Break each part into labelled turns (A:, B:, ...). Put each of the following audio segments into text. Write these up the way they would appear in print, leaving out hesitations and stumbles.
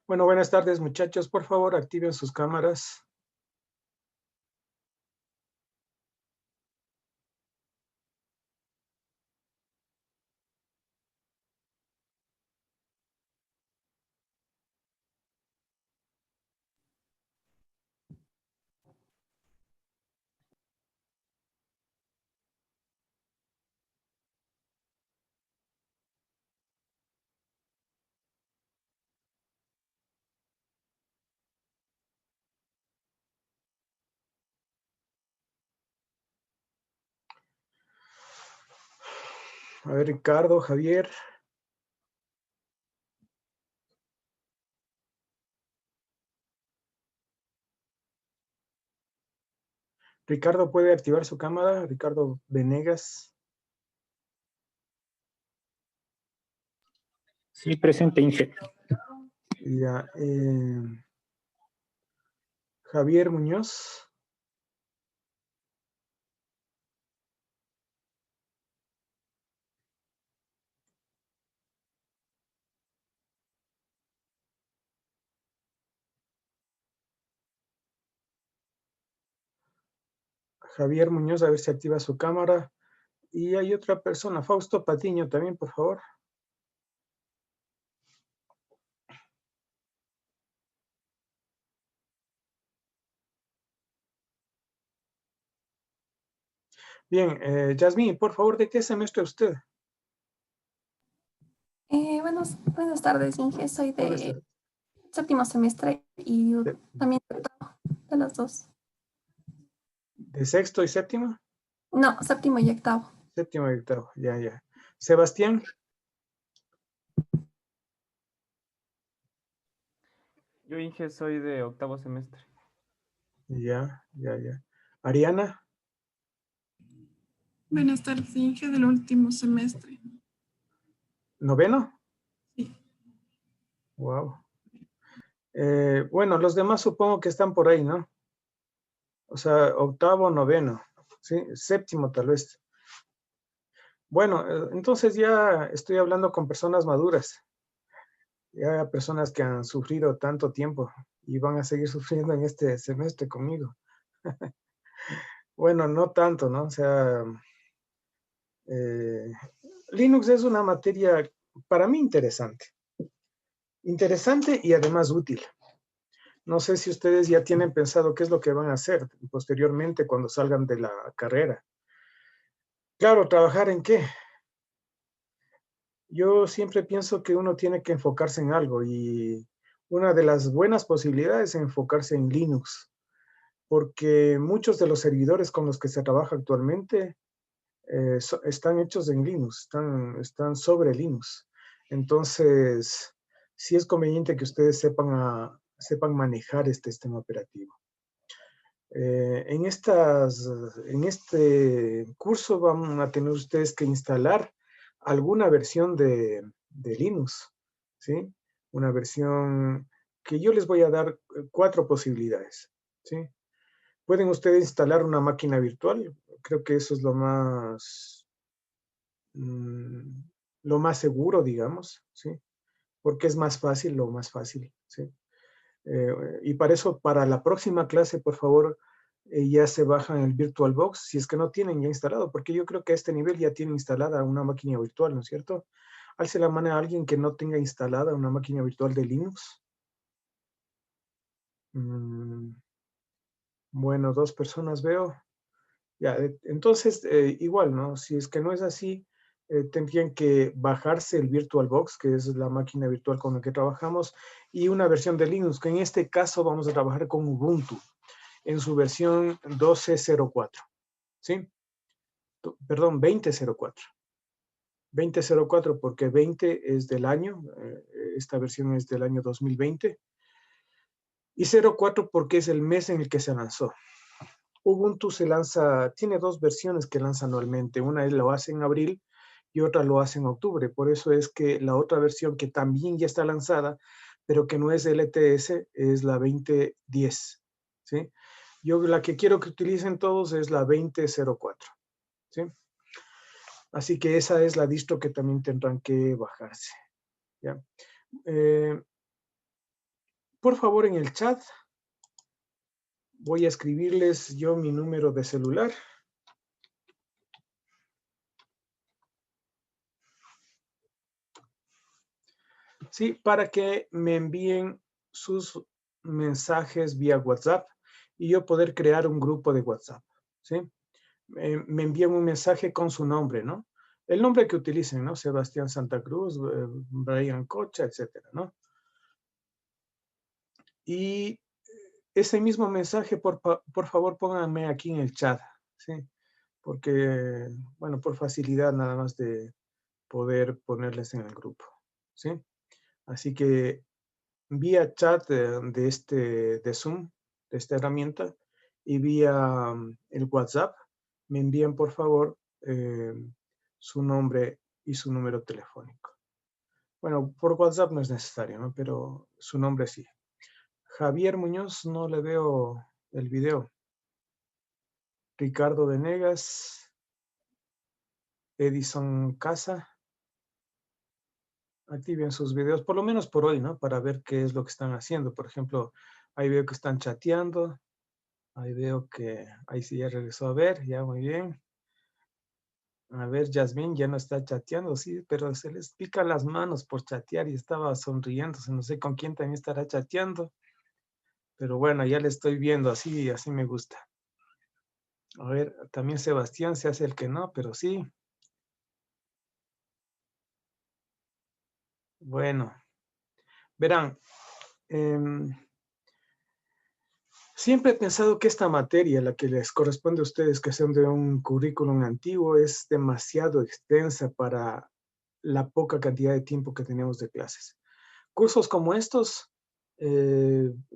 A: Bueno, buenas tardes, muchachos. Por favor, activen sus cámaras. A ver, Ricardo, Javier. Ricardo, ¿puede activar su cámara? Ricardo Venegas.
B: Sí, presente, Inge.
A: Ya, Javier Muñoz. Javier Muñoz, a ver si activa su cámara. Y hay otra persona, Fausto Patiño también, por favor. Bien, Yasmín, por favor, ¿de qué semestre usted?
C: Buenas tardes, Inge. Soy
A: Buenas
C: de
A: tardes.
C: séptimo semestre y
A: ¿De,
C: también de octavo, de los dos.
A: de sexto y séptimo?
C: No, séptimo y octavo.
A: Séptimo y octavo, ya, ya. Sebastián.
D: Yo, Inge, soy de octavo semestre.
A: Ya, ya, ya. Ariana.
E: Buenas tardes, Inge, del último semestre.
A: ¿Noveno?
E: Sí.
A: Wow. Bueno, los demás supongo que están por ahí, ¿no? O sea, octavo, noveno, ¿sí? Séptimo tal vez. Bueno, entonces ya estoy hablando con personas maduras, ya personas que han sufrido tanto tiempo y van a seguir sufriendo en este semestre conmigo. Bueno, no tanto, ¿no? O sea, Linux es una materia para mí interesante. Interesante y además útil. No sé si ustedes ya tienen pensado qué es lo que van a hacer posteriormente cuando salgan de la carrera. Claro, ¿trabajar en qué? Yo siempre pienso que uno tiene que enfocarse en algo y una de las buenas posibilidades es enfocarse en Linux, porque muchos de los servidores con los que se trabaja actualmente están hechos en Linux, están sobre Linux. Entonces, sí es conveniente que ustedes sepan manejar este sistema operativo. En este curso van a tener ustedes que instalar alguna versión de Linux, ¿sí? Una versión que yo les voy a dar 4 posibilidades, ¿sí? Pueden ustedes instalar una máquina virtual, creo que eso es lo más seguro, digamos, ¿sí? Porque es más fácil, lo más fácil, ¿sí? Y para eso, para la próxima clase, por favor, ya se bajan el VirtualBox, si es que no tienen ya instalado, porque yo creo que a este nivel ya tienen instalada una máquina virtual, ¿no es cierto? Alce la mano a alguien que no tenga instalada una máquina virtual de Linux. Bueno, 2 personas veo. Ya, entonces, igual, ¿no? Si es que no es así, tendrían que bajarse el VirtualBox, que es la máquina virtual con la que trabajamos, y una versión de Linux, que en este caso vamos a trabajar con Ubuntu, en su versión 12.04, ¿sí? Perdón, 2004. 2004 porque 20 es del año, esta versión es del año 2020. Y 04 porque es el mes en el que se lanzó. Ubuntu se lanza, tiene dos versiones que lanza anualmente. Una lo hace en abril y otra lo hace en octubre. Por eso es que la otra versión que también ya está lanzada, pero que no es LTS, es la 2010. ¿Sí? Yo la que quiero que utilicen todos es la 2004. ¿Sí? Así que esa es la distro que también tendrán que bajarse. ¿Ya? Por favor, en el chat voy a escribirles yo mi número de celular. Sí, para que me envíen sus mensajes vía WhatsApp y yo poder crear un grupo de WhatsApp. ¿Sí? Me envían un mensaje con su nombre, ¿no? El nombre que utilicen, ¿no? Sebastián Santa Cruz, Brian Cocha, etcétera, ¿no? Y ese mismo mensaje, por favor, pónganme aquí en el chat, ¿sí? Porque, bueno, por facilidad nada más de poder ponerles en el grupo, ¿sí? Así que vía chat de Zoom, de esta herramienta, y vía el WhatsApp, me envían por favor su nombre y su número telefónico. Bueno, por WhatsApp no es necesario, ¿no? Pero su nombre sí. Javier Muñoz, no le veo el video. Ricardo Venegas, Edison Casa, activen sus videos, por lo menos por hoy, ¿no? Para ver qué es lo que están haciendo. Por ejemplo, ahí veo que están chateando. Ahí veo que, ahí sí ya regresó a ver, ya muy bien. A ver, Yasmín ya no está chateando, sí, pero se les pica las manos por chatear y estaba sonriéndose. No sé con quién también estará chateando. Pero bueno, ya le estoy viendo, así me gusta. A ver, también Sebastián se hace el que no, pero sí. Bueno, verán, siempre he pensado que esta materia, la que les corresponde a ustedes, que sean de un currículum antiguo, es demasiado extensa para la poca cantidad de tiempo que tenemos de clases. Cursos como estos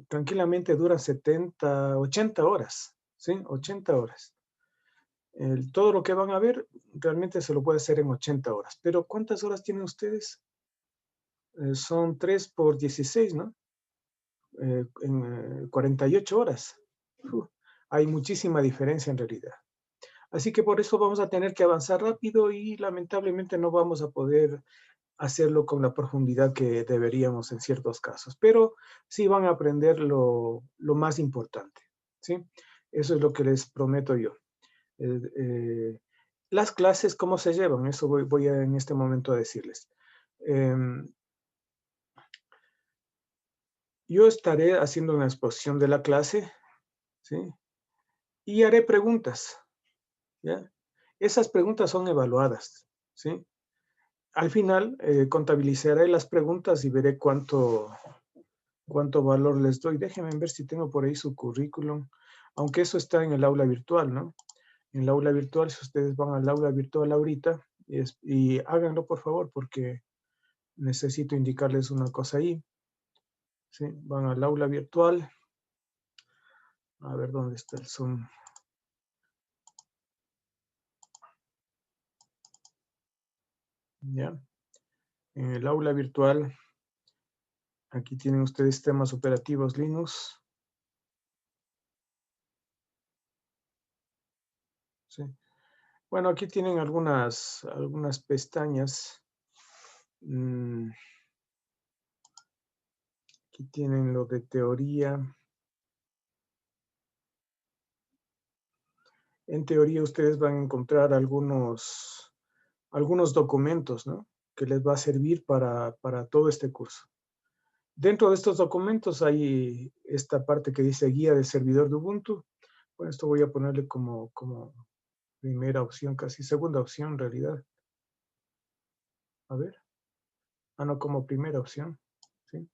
A: tranquilamente duran 70, 80 horas, ¿sí? 80 horas. Todo lo que van a ver realmente se lo puede hacer en 80 horas. Pero ¿cuántas horas tienen ustedes? Son 3 por 16, ¿no? En 48 horas. Hay muchísima diferencia en realidad. Así que por eso vamos a tener que avanzar rápido y lamentablemente no vamos a poder hacerlo con la profundidad que deberíamos en ciertos casos. Pero sí van a aprender lo más importante, ¿sí? Eso es lo que les prometo yo. Las clases, ¿cómo se llevan? Eso voy a, en este momento a decirles. Yo estaré haciendo una exposición de la clase, ¿sí? Y haré preguntas, ¿ya? Esas preguntas son evaluadas, ¿sí? Al final, contabilizaré las preguntas y veré cuánto valor les doy. Déjenme ver si tengo por ahí su currículum, aunque eso está en el aula virtual, ¿no? En el aula virtual, si ustedes van al aula virtual ahorita, y háganlo por favor, porque necesito indicarles una cosa ahí. ¿Sí? Van al aula virtual. A ver dónde está el Zoom. ¿Ya? En el aula virtual, aquí tienen ustedes sistemas operativos Linux. ¿Sí? Bueno, aquí tienen algunas pestañas. Aquí tienen lo de teoría. En teoría ustedes van a encontrar algunos documentos, ¿no? Que les va a servir para todo este curso. Dentro de estos documentos hay esta parte que dice guía del servidor de Ubuntu. Bueno, esto voy a ponerle como primera opción, casi segunda opción en realidad. A ver. Ah, no, como primera opción. ¿Sí?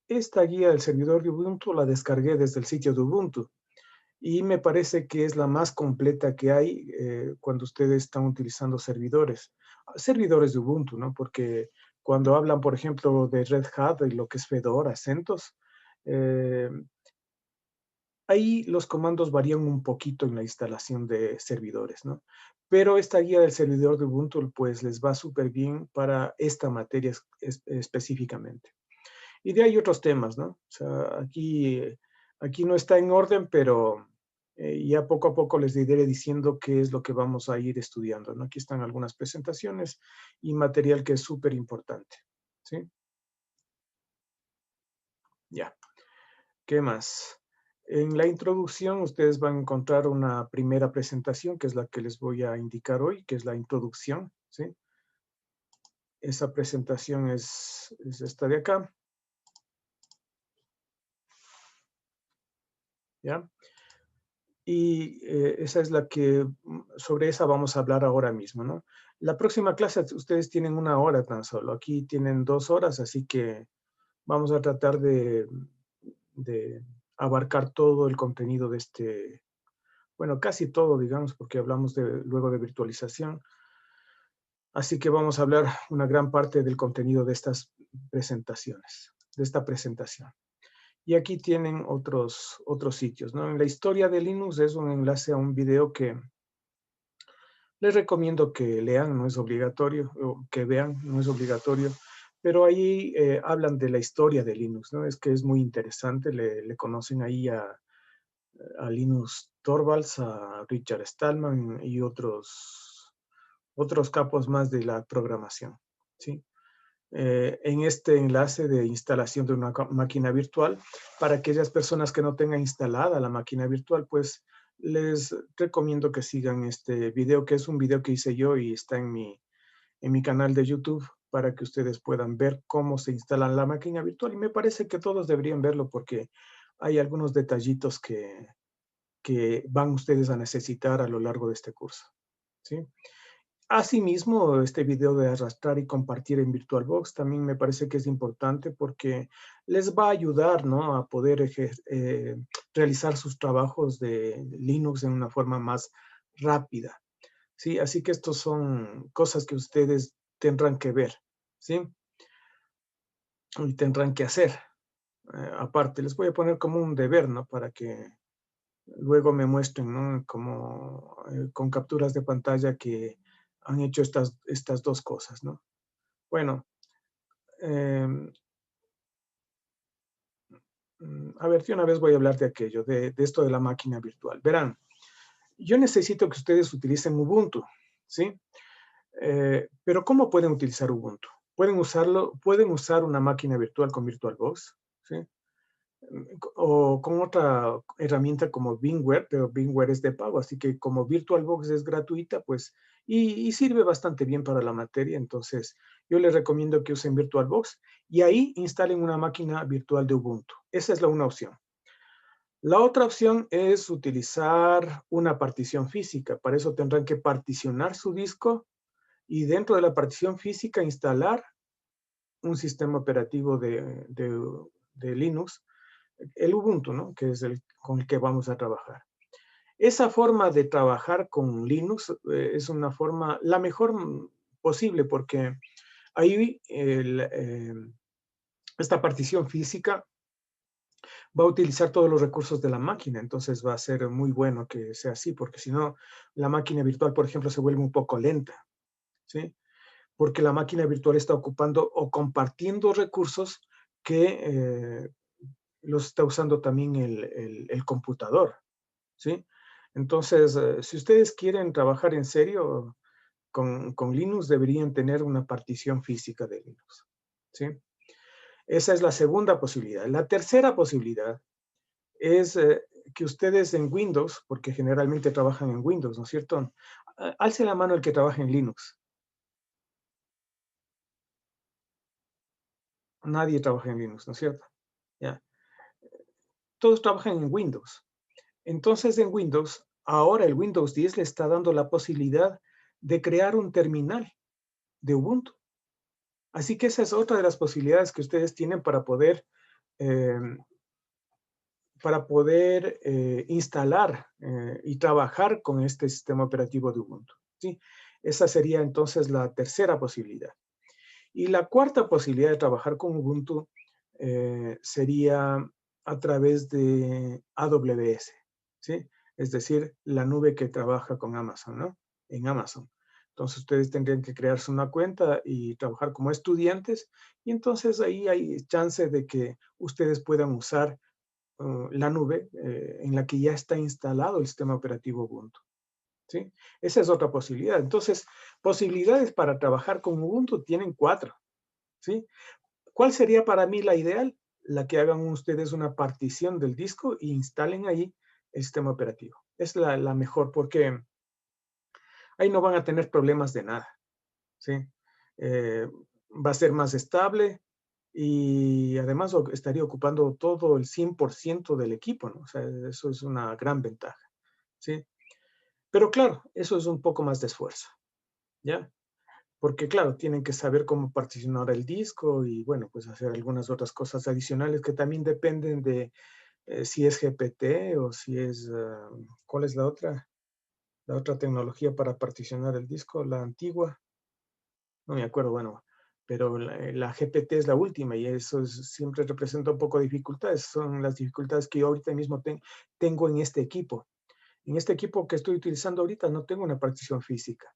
A: Esta guía del servidor de Ubuntu la descargué desde el sitio de Ubuntu. Y me parece que es la más completa que hay cuando ustedes están utilizando servidores de Ubuntu, ¿no? Porque cuando hablan, por ejemplo, de Red Hat y lo que es Fedora, CentOS, ahí los comandos varían un poquito en la instalación de servidores, ¿no? Pero esta guía del servidor de Ubuntu, pues les va súper bien para esta materia específicamente. Y de ahí otros temas, ¿no? O sea, aquí no está en orden, pero ya poco a poco les iré diciendo qué es lo que vamos a ir estudiando, ¿no? Aquí están algunas presentaciones y material que es súper importante, ¿sí? Ya. ¿Qué más? En la introducción ustedes van a encontrar una primera presentación, que es la que les voy a indicar hoy, que es la introducción, ¿sí? Esa presentación es esta de acá. ¿Ya? Y esa es la que, sobre esa vamos a hablar ahora mismo, ¿no? La próxima clase ustedes tienen 1 hora tan solo. Aquí tienen 2 horas, así que vamos a tratar de abarcar todo el contenido de este, bueno, casi todo, digamos, porque hablamos luego de virtualización. Así que vamos a hablar una gran parte del contenido de estas presentaciones, de esta presentación. Y aquí tienen otros sitios, ¿no? En la historia de Linux es un enlace a un video que les recomiendo que lean, no es obligatorio, o que vean, no es obligatorio, pero ahí hablan de la historia de Linux, ¿no? Es que es muy interesante, le conocen ahí a Linus Torvalds, a Richard Stallman y otros capos más de la programación, ¿sí? En este enlace de instalación de una máquina virtual, para aquellas personas que no tengan instalada la máquina virtual, pues les recomiendo que sigan este video, que es un video que hice yo y está en mi canal de YouTube, para que ustedes puedan ver cómo se instala la máquina virtual. Y me parece que todos deberían verlo porque hay algunos detallitos que van ustedes a necesitar a lo largo de este curso, ¿sí? Asimismo, este video de arrastrar y compartir en VirtualBox también me parece que es importante porque les va a ayudar, ¿no?, a poder realizar sus trabajos de Linux en una forma más rápida, ¿sí? Así que estos son cosas que ustedes tendrán que ver, ¿sí? Y tendrán que hacer. Aparte, les voy a poner como un deber, ¿no?, para que luego me muestren, ¿no?, como con capturas de pantalla que han hecho estas 2 cosas, ¿no? Bueno, a ver, yo una vez voy a hablar de aquello, de esto de la máquina virtual. Verán, yo necesito que ustedes utilicen Ubuntu, ¿sí? Pero ¿cómo pueden utilizar Ubuntu? Pueden usar una máquina virtual con VirtualBox, ¿sí? O con otra herramienta como VMware, pero VMware es de pago, así que como VirtualBox es gratuita, pues, y sirve bastante bien para la materia, entonces yo les recomiendo que usen VirtualBox y ahí instalen una máquina virtual de Ubuntu. Esa es una opción. La otra opción es utilizar una partición física. Para eso tendrán que particionar su disco y dentro de la partición física instalar un sistema operativo de Linux, el Ubuntu, ¿no?, que es con el que vamos a trabajar. Esa forma de trabajar con Linux es una forma, la mejor posible, porque ahí esta partición física va a utilizar todos los recursos de la máquina, entonces va a ser muy bueno que sea así, porque si no, la máquina virtual, por ejemplo, se vuelve un poco lenta, ¿sí? Porque la máquina virtual está ocupando o compartiendo recursos que los está usando también el computador, ¿sí? Entonces, si ustedes quieren trabajar en serio con Linux, deberían tener una partición física de Linux, ¿sí? Esa es la segunda posibilidad. La tercera posibilidad es que ustedes en Windows, porque generalmente trabajan en Windows, ¿no es cierto? Alce la mano el que trabaja en Linux. Nadie trabaja en Linux, ¿no es cierto? Ya. Todos trabajan en Windows. Entonces, en Windows, ahora el Windows 10 le está dando la posibilidad de crear un terminal de Ubuntu. Así que esa es otra de las posibilidades que ustedes tienen para poder para poder instalar y trabajar con este sistema operativo de Ubuntu, ¿sí? Esa sería entonces la tercera posibilidad. Y la cuarta posibilidad de trabajar con Ubuntu sería a través de AWS, ¿sí? Es decir, la nube que trabaja con Amazon, ¿no? En Amazon. Entonces ustedes tendrían que crearse una cuenta y trabajar como estudiantes, y entonces ahí hay chance de que ustedes puedan usar la nube en la que ya está instalado el sistema operativo Ubuntu, ¿sí? Esa es otra posibilidad. Entonces, posibilidades para trabajar con Ubuntu tienen 4, ¿sí? ¿Cuál sería para mí la ideal? La que hagan ustedes una partición del disco e instalen ahí el sistema operativo. Es la mejor porque ahí no van a tener problemas de nada, ¿sí? Va a ser más estable y además estaría ocupando todo el 100% del equipo, ¿no? O sea, eso es una gran ventaja, ¿sí? Pero claro, eso es un poco más de esfuerzo, ¿ya? Porque claro, tienen que saber cómo particionar el disco y bueno, pues hacer algunas otras cosas adicionales que también dependen de si es GPT o si es, ¿cuál es la otra? La otra tecnología para particionar el disco, la antigua, no me acuerdo, bueno, pero la GPT es la última y eso siempre representa un poco de dificultades. Son las dificultades que yo ahorita mismo tengo en este equipo. En este equipo que estoy utilizando ahorita no tengo una partición física,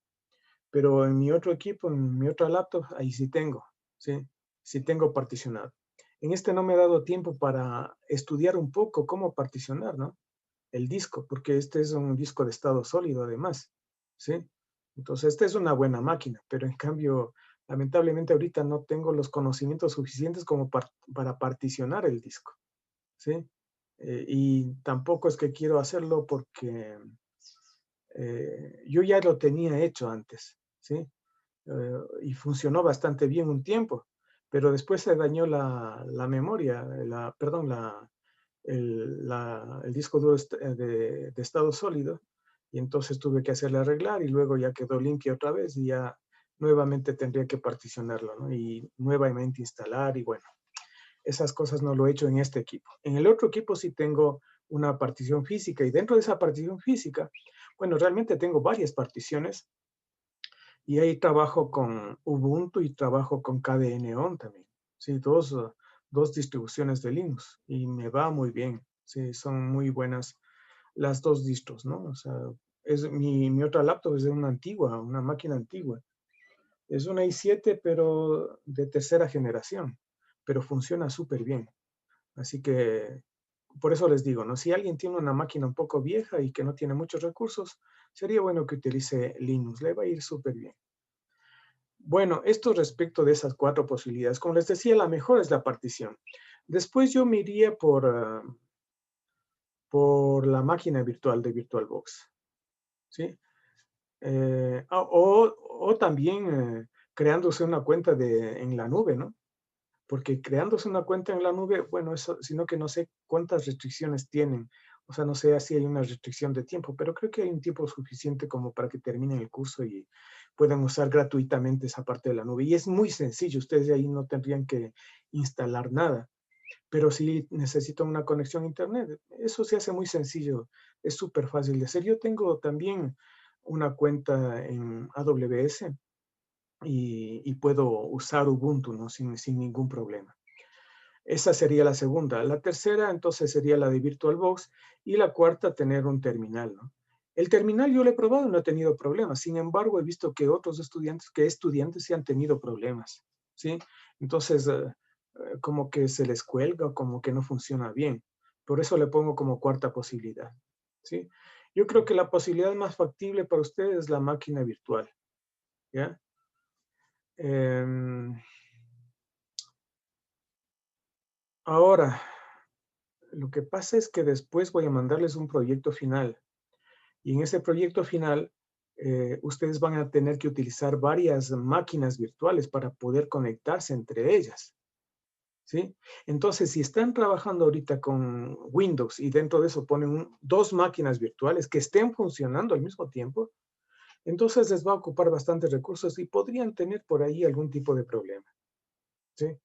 A: pero en mi otro equipo, en mi otra laptop, ahí sí tengo, ¿sí? Sí tengo particionado. En este no me he dado tiempo para estudiar un poco cómo particionar, ¿no? El disco, porque este es un disco de estado sólido además, ¿sí? Entonces, esta es una buena máquina, pero en cambio, lamentablemente ahorita no tengo los conocimientos suficientes como para particionar el disco, ¿sí? Y tampoco es que quiero hacerlo porque yo ya lo tenía hecho antes, ¿sí? Y funcionó bastante bien un tiempo, pero después se dañó la memoria, perdón, el disco duro de estado sólido, y entonces tuve que hacerle arreglar y luego ya quedó limpio otra vez y ya nuevamente tendría que particionarlo, ¿no? Y nuevamente instalar y bueno, esas cosas no lo he hecho en este equipo. En el otro equipo sí tengo una partición física y dentro de esa partición física, bueno, realmente tengo varias particiones y ahí trabajo con Ubuntu y trabajo con KDE-Neon también. Sí, dos distribuciones de Linux y me va muy bien. Sí, son muy buenas las dos distros, ¿no? O sea, mi otra laptop es de una antigua, una máquina antigua. Es una i7, pero de tercera generación, pero funciona súper bien. Así que por eso les digo, ¿no? Si alguien tiene una máquina un poco vieja y que no tiene muchos recursos, sería bueno que utilice Linux, le va a ir súper bien. Bueno, esto respecto de esas 4 posibilidades. Como les decía, la mejor es la partición. Después yo me iría por la máquina virtual de VirtualBox, ¿sí? O también creándose una cuenta en la nube, ¿no? Porque creándose una cuenta en la nube, bueno, eso, sino que no sé cuántas restricciones tienen. O sea, no sé si hay una restricción de tiempo, pero creo que hay un tiempo suficiente como para que terminen el curso y puedan usar gratuitamente esa parte de la nube. Y es muy sencillo, ustedes de ahí no tendrían que instalar nada. Pero si necesitan una conexión a internet, eso se hace muy sencillo, es súper fácil de hacer. Yo tengo también una cuenta en AWS y puedo usar Ubuntu, ¿no? Sin ningún problema. Esa sería la segunda. La tercera, entonces, sería la de VirtualBox. Y la cuarta, tener un terminal, ¿no? El terminal yo lo he probado y no he tenido problemas. Sin embargo, he visto que otros estudiantes sí han tenido problemas, ¿sí? Entonces, como que se les cuelga, como que no funciona bien. Por eso le pongo como cuarta posibilidad, ¿sí? Yo creo que la posibilidad más factible para ustedes es la máquina virtual, ¿ya? Ahora, lo que pasa es que después voy a mandarles un proyecto final y en ese proyecto final ustedes van a tener que utilizar varias máquinas virtuales para poder conectarse entre ellas, ¿sí? Entonces, si están trabajando ahorita con Windows y dentro de eso ponen 2 máquinas virtuales que estén funcionando al mismo tiempo, entonces les va a ocupar bastantes recursos y podrían tener por ahí algún tipo de problema, ¿sí?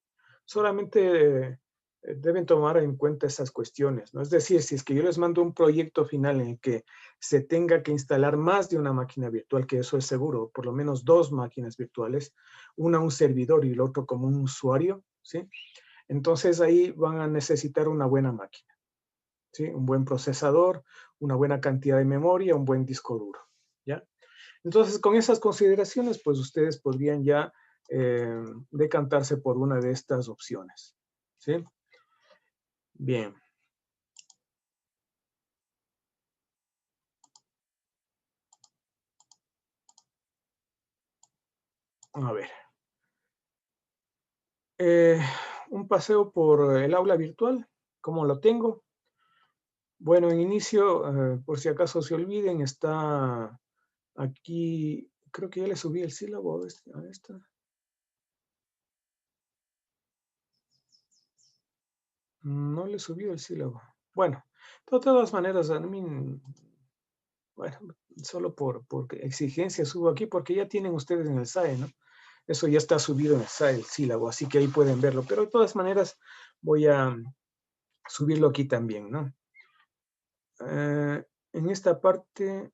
A: Solamente deben tomar en cuenta esas cuestiones, ¿no? Es decir, si es que yo les mando un proyecto final en el que se tenga que instalar más de una máquina virtual, que eso es seguro, por lo menos 2 máquinas virtuales, una un servidor y el otro como un usuario, ¿sí? Entonces ahí van a necesitar una buena máquina, ¿sí? Un buen procesador, una buena cantidad de memoria, un buen disco duro, ¿ya? Entonces, con esas consideraciones, pues ustedes podrían ya decantarse por una de estas opciones, ¿sí? Bien. A ver. Un paseo por el aula virtual, ¿cómo lo tengo? Bueno, en inicio, por si acaso se olviden, está aquí, creo que ya le subí el sílabo a esta. No le subí el sílabo. Bueno, de todas maneras, a mí, bueno, solo por exigencia subo aquí, porque ya tienen ustedes en el SAE, ¿no? Eso ya está subido en el SAE, el sílabo, así que ahí pueden verlo. Pero de todas maneras, voy a subirlo aquí también, ¿no? En esta parte,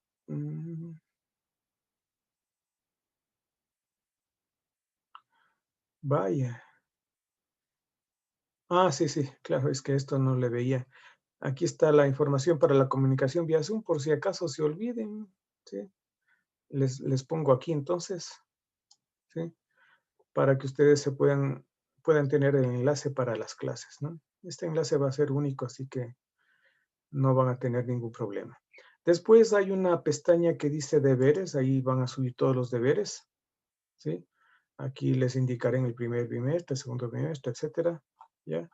A: vaya. Ah, sí, sí, claro, es que esto no le veía. Aquí está la información para la comunicación vía Zoom, por si acaso se olviden, ¿sí? Les pongo aquí entonces, ¿sí? Para que ustedes puedan tener el enlace para las clases, ¿no? Este enlace va a ser único, así que no van a tener ningún problema. Después hay una pestaña que dice deberes, ahí van a subir todos los deberes, ¿sí? Aquí les indicaré en el primer bimestre, segundo bimestre, etcétera, ¿ya?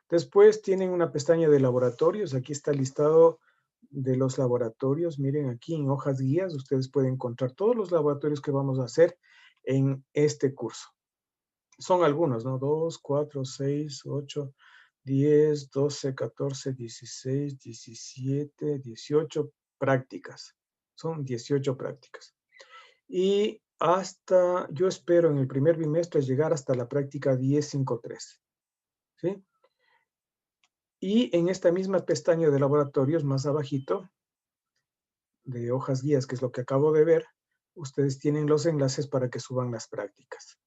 A: Después tienen una pestaña de laboratorios, aquí está el listado de los laboratorios, miren aquí en hojas guías, ustedes pueden encontrar todos los laboratorios que vamos a hacer en este curso. Son algunos, ¿no? 2, 4, 6, 8, 10, 12, 14, 16, 17, 18 prácticas. Son 18 prácticas. Y hasta, yo espero en el primer bimestre llegar hasta la práctica 10.5.3. ¿Sí? Y en esta misma pestaña de laboratorios, más abajito, de hojas guías, que es lo que acabo de ver, ustedes tienen los enlaces para que suban las prácticas.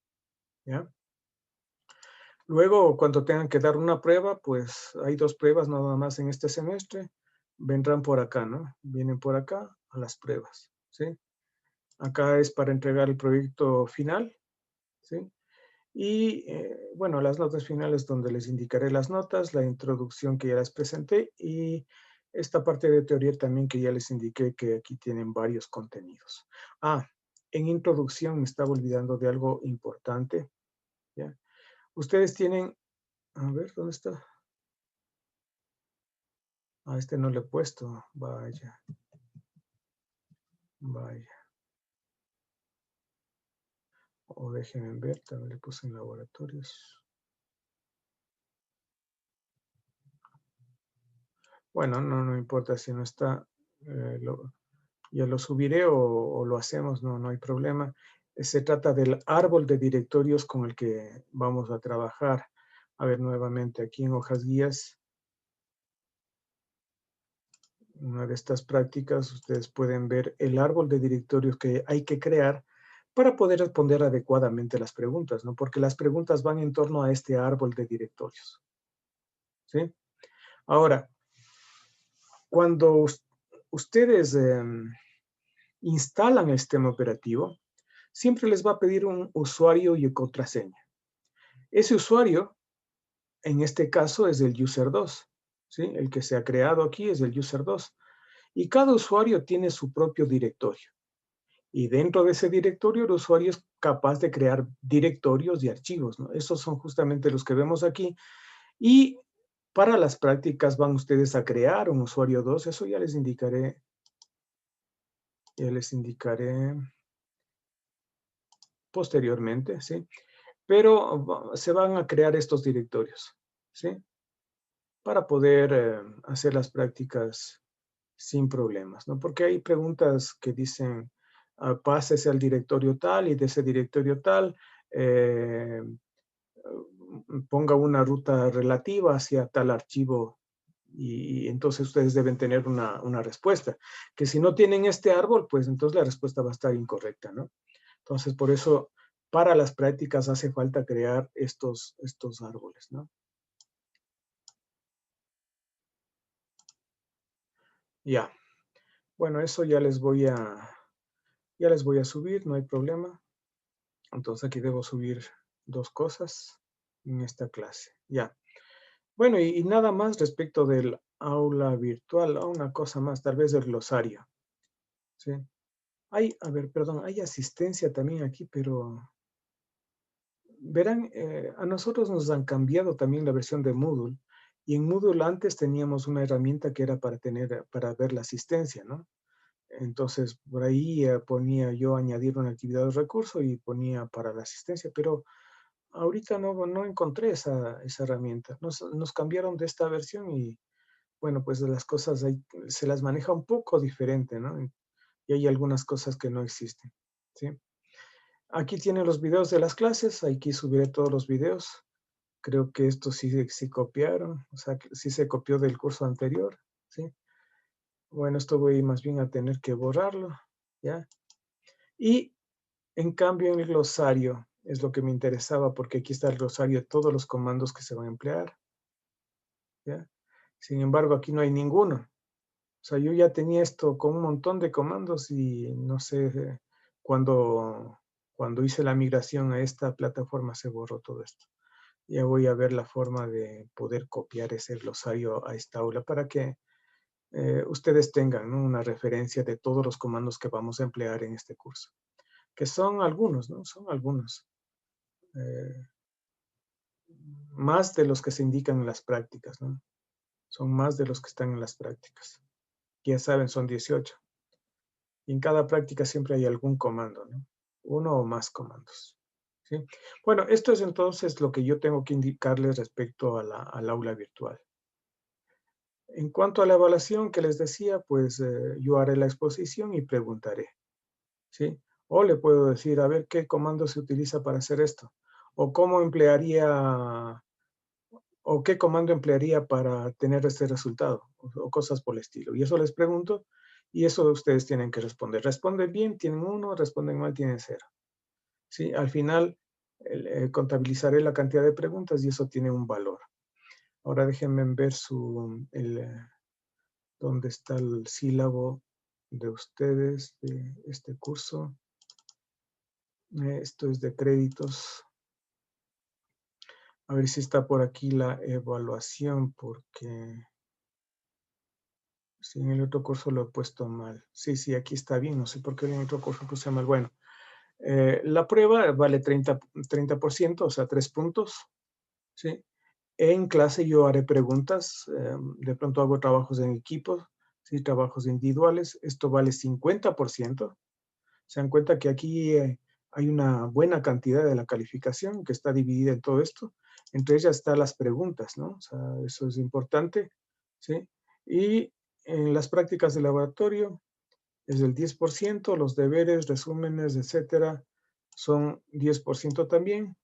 A: ¿Ya? Luego, cuando tengan que dar una prueba, pues hay 2 pruebas nada más en este semestre. Vendrán por acá, ¿no? Vienen por acá a las pruebas, ¿sí? Acá es para entregar el proyecto final, ¿sí? Y, bueno, las notas finales donde les indicaré las notas, la introducción que ya les presenté y esta parte de teoría también que ya les indiqué que aquí tienen varios contenidos. Ah, en introducción me estaba olvidando de algo importante, ¿ya? Ustedes tienen, a ver, ¿dónde está? A este no le he puesto, vaya. Vaya. O déjenme ver, también le puse en laboratorios. Bueno, no importa si no está, ya lo subiré o lo hacemos, no hay problema. Se trata del árbol de directorios con el que vamos a trabajar. A ver, nuevamente aquí en hojas guías. Una de estas prácticas, ustedes pueden ver el árbol de directorios que hay que crear para poder responder adecuadamente las preguntas, ¿no? Porque las preguntas van en torno a este árbol de directorios. ¿Sí? Ahora, cuando ustedes instalan el sistema operativo, siempre les va a pedir un usuario y contraseña. Ese usuario, en este caso, es el user 2. ¿Sí? El que se ha creado aquí es el user 2. Y cada usuario tiene su propio directorio. Y dentro de ese directorio, el usuario es capaz de crear directorios y archivos, ¿no? Esos son justamente los que vemos aquí. Y para las prácticas van ustedes a crear un usuario 2. Eso ya les indicaré. Ya les indicaré posteriormente, ¿sí? Pero se van a crear estos directorios, ¿sí? Para poder hacer las prácticas sin problemas, ¿no? Porque hay preguntas que dicen, pásese al directorio tal y de ese directorio tal, ponga una ruta relativa hacia tal archivo y entonces ustedes deben tener una respuesta. Que si no tienen este árbol, pues entonces la respuesta va a estar incorrecta, ¿no? Entonces, por eso, para las prácticas hace falta crear estos árboles, ¿no? Ya. Bueno, eso ya les voy a subir, no hay problema. Entonces aquí debo subir 2 cosas en esta clase. Ya. Bueno, y nada más respecto del aula virtual. Una cosa más, tal vez el glosario. ¿Sí? Hay asistencia también aquí, pero verán, a nosotros nos han cambiado también la versión de Moodle. Y en Moodle antes teníamos una herramienta que era para ver la asistencia, ¿no? Entonces, por ahí ponía yo añadir una actividad de recurso y ponía para la asistencia, pero ahorita no encontré esa herramienta. Nos cambiaron de esta versión y, bueno, pues las cosas ahí se las maneja un poco diferente, ¿no? Y hay algunas cosas que no existen, ¿sí? Aquí tienen los videos de las clases. Aquí subiré todos los videos. Creo que estos sí copiaron, o sea, sí se copió del curso anterior, ¿sí? Bueno, esto voy más bien a tener que borrarlo, ¿ya? Y en cambio en el glosario es lo que me interesaba porque aquí está el glosario de todos los comandos que se van a emplear, ¿ya? Sin embargo, aquí no hay ninguno. O sea, yo ya tenía esto con un montón de comandos y no sé, cuando hice la migración a esta plataforma se borró todo esto. Ya voy a ver la forma de poder copiar ese glosario a esta aula para que ustedes tengan, ¿no?, una referencia de todos los comandos que vamos a emplear en este curso. Que son algunos, ¿no? Son algunos. Más de los que se indican en las prácticas, ¿no? Son más de los que están en las prácticas. Ya saben, son 18. Y en cada práctica siempre hay algún comando, ¿no? Uno o más comandos, ¿sí? Bueno, esto es entonces lo que yo tengo que indicarles respecto al aula virtual. En cuanto a la evaluación que les decía, pues yo haré la exposición y preguntaré, ¿sí? O le puedo decir, a ver, ¿qué comando se utiliza para hacer esto? O cómo emplearía, o qué comando emplearía para tener este resultado, o cosas por el estilo. Y eso les pregunto, y eso ustedes tienen que responder. Responden bien, tienen 1, responden mal, tienen 0. ¿Sí? Al final, contabilizaré la cantidad de preguntas y eso tiene un valor. Ahora déjenme ver dónde está el sílabo de ustedes de este curso. Esto es de créditos. A ver si está por aquí la evaluación, porque si en el otro curso lo he puesto mal. Sí, aquí está bien. No sé por qué en el otro curso puse mal. Bueno, la prueba vale 30%, o sea, 3 puntos. ¿Sí? En clase yo haré preguntas. De pronto hago trabajos en equipo, ¿sí? Trabajos individuales. Esto vale 50%. Se dan cuenta que aquí hay una buena cantidad de la calificación que está dividida en todo esto. Entre ellas están las preguntas, ¿no? O sea, eso es importante, ¿sí? Y en las prácticas de laboratorio es del 10%, los deberes, resúmenes, etcétera, son 10% también.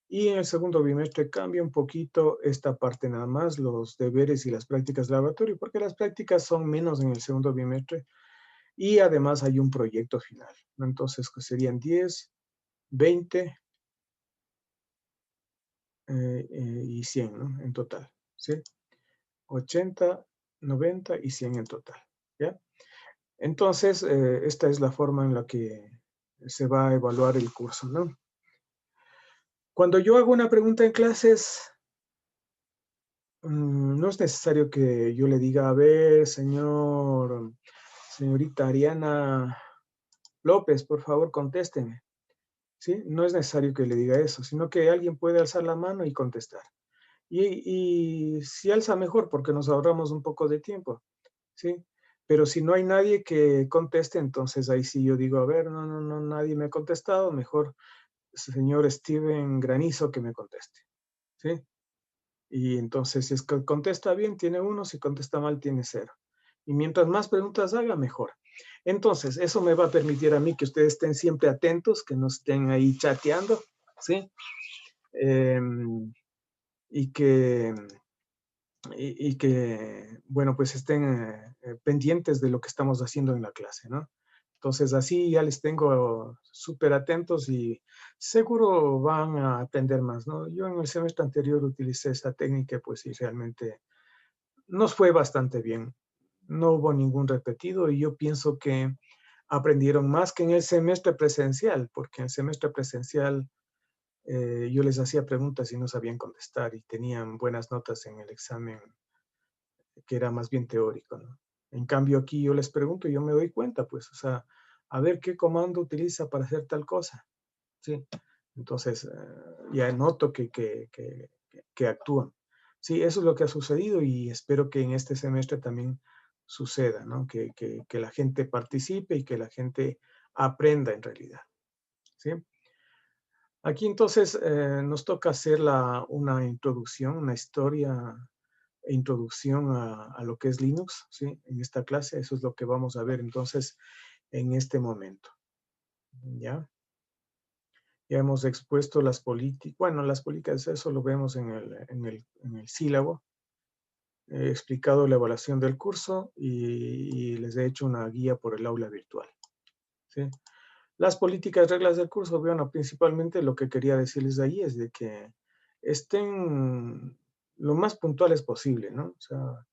A: Y en el segundo bimestre cambia un poquito esta parte nada más, los deberes y las prácticas de laboratorio, porque las prácticas son menos en el segundo bimestre. Y además hay un proyecto final, ¿no? Entonces, que serían 10, 20 y 100, ¿no? En total, ¿sí? 80, 90 y 100 en total, ¿ya? Entonces, esta es la forma en la que se va a evaluar el curso, ¿no? Cuando yo hago una pregunta en clases, no es necesario que yo le diga, a ver, señorita Ariana López, por favor, contésteme. ¿Sí? No es necesario que le diga eso, sino que alguien puede alzar la mano y contestar. Y si alza mejor, porque nos ahorramos un poco de tiempo, ¿sí? Pero si no hay nadie que conteste, entonces ahí sí yo digo, a ver, no, nadie me ha contestado, mejor señor Steven Granizo que me conteste, ¿sí? Y entonces si es que contesta bien, tiene 1, si contesta mal, tiene 0. Y mientras más preguntas haga, mejor. Entonces, eso me va a permitir a mí que ustedes estén siempre atentos, que no estén ahí chateando, ¿sí? y que, bueno, pues estén pendientes de lo que estamos haciendo en la clase, ¿no? Entonces, así ya les tengo súper atentos y seguro van a aprender más, ¿no? Yo en el semestre anterior utilicé esta técnica, pues sí, realmente nos fue bastante bien. No hubo ningún repetido y yo pienso que aprendieron más que en el semestre presencial, porque en el semestre presencial yo les hacía preguntas y no sabían contestar y tenían buenas notas en el examen que era más bien teórico, ¿no? En cambio aquí yo les pregunto y yo me doy cuenta, pues, o sea, a ver qué comando utiliza para hacer tal cosa, ¿sí? Entonces, ya noto que actúan. Sí, eso es lo que ha sucedido y espero que en este semestre también suceda, ¿no? Que la gente participe y que la gente aprenda en realidad, ¿sí? Aquí entonces nos toca hacer una introducción, una historia, introducción a lo que es Linux, ¿sí? En esta clase, eso es lo que vamos a ver entonces en este momento, ¿ya? Ya hemos expuesto las políticas, bueno, las políticas, eso lo vemos en el sílabo. He explicado la evaluación del curso y les he hecho una guía por el aula virtual, ¿sí? Las políticas, reglas del curso, bueno, principalmente lo que quería decirles ahí es de que estén lo más puntuales posible, ¿no? O sea,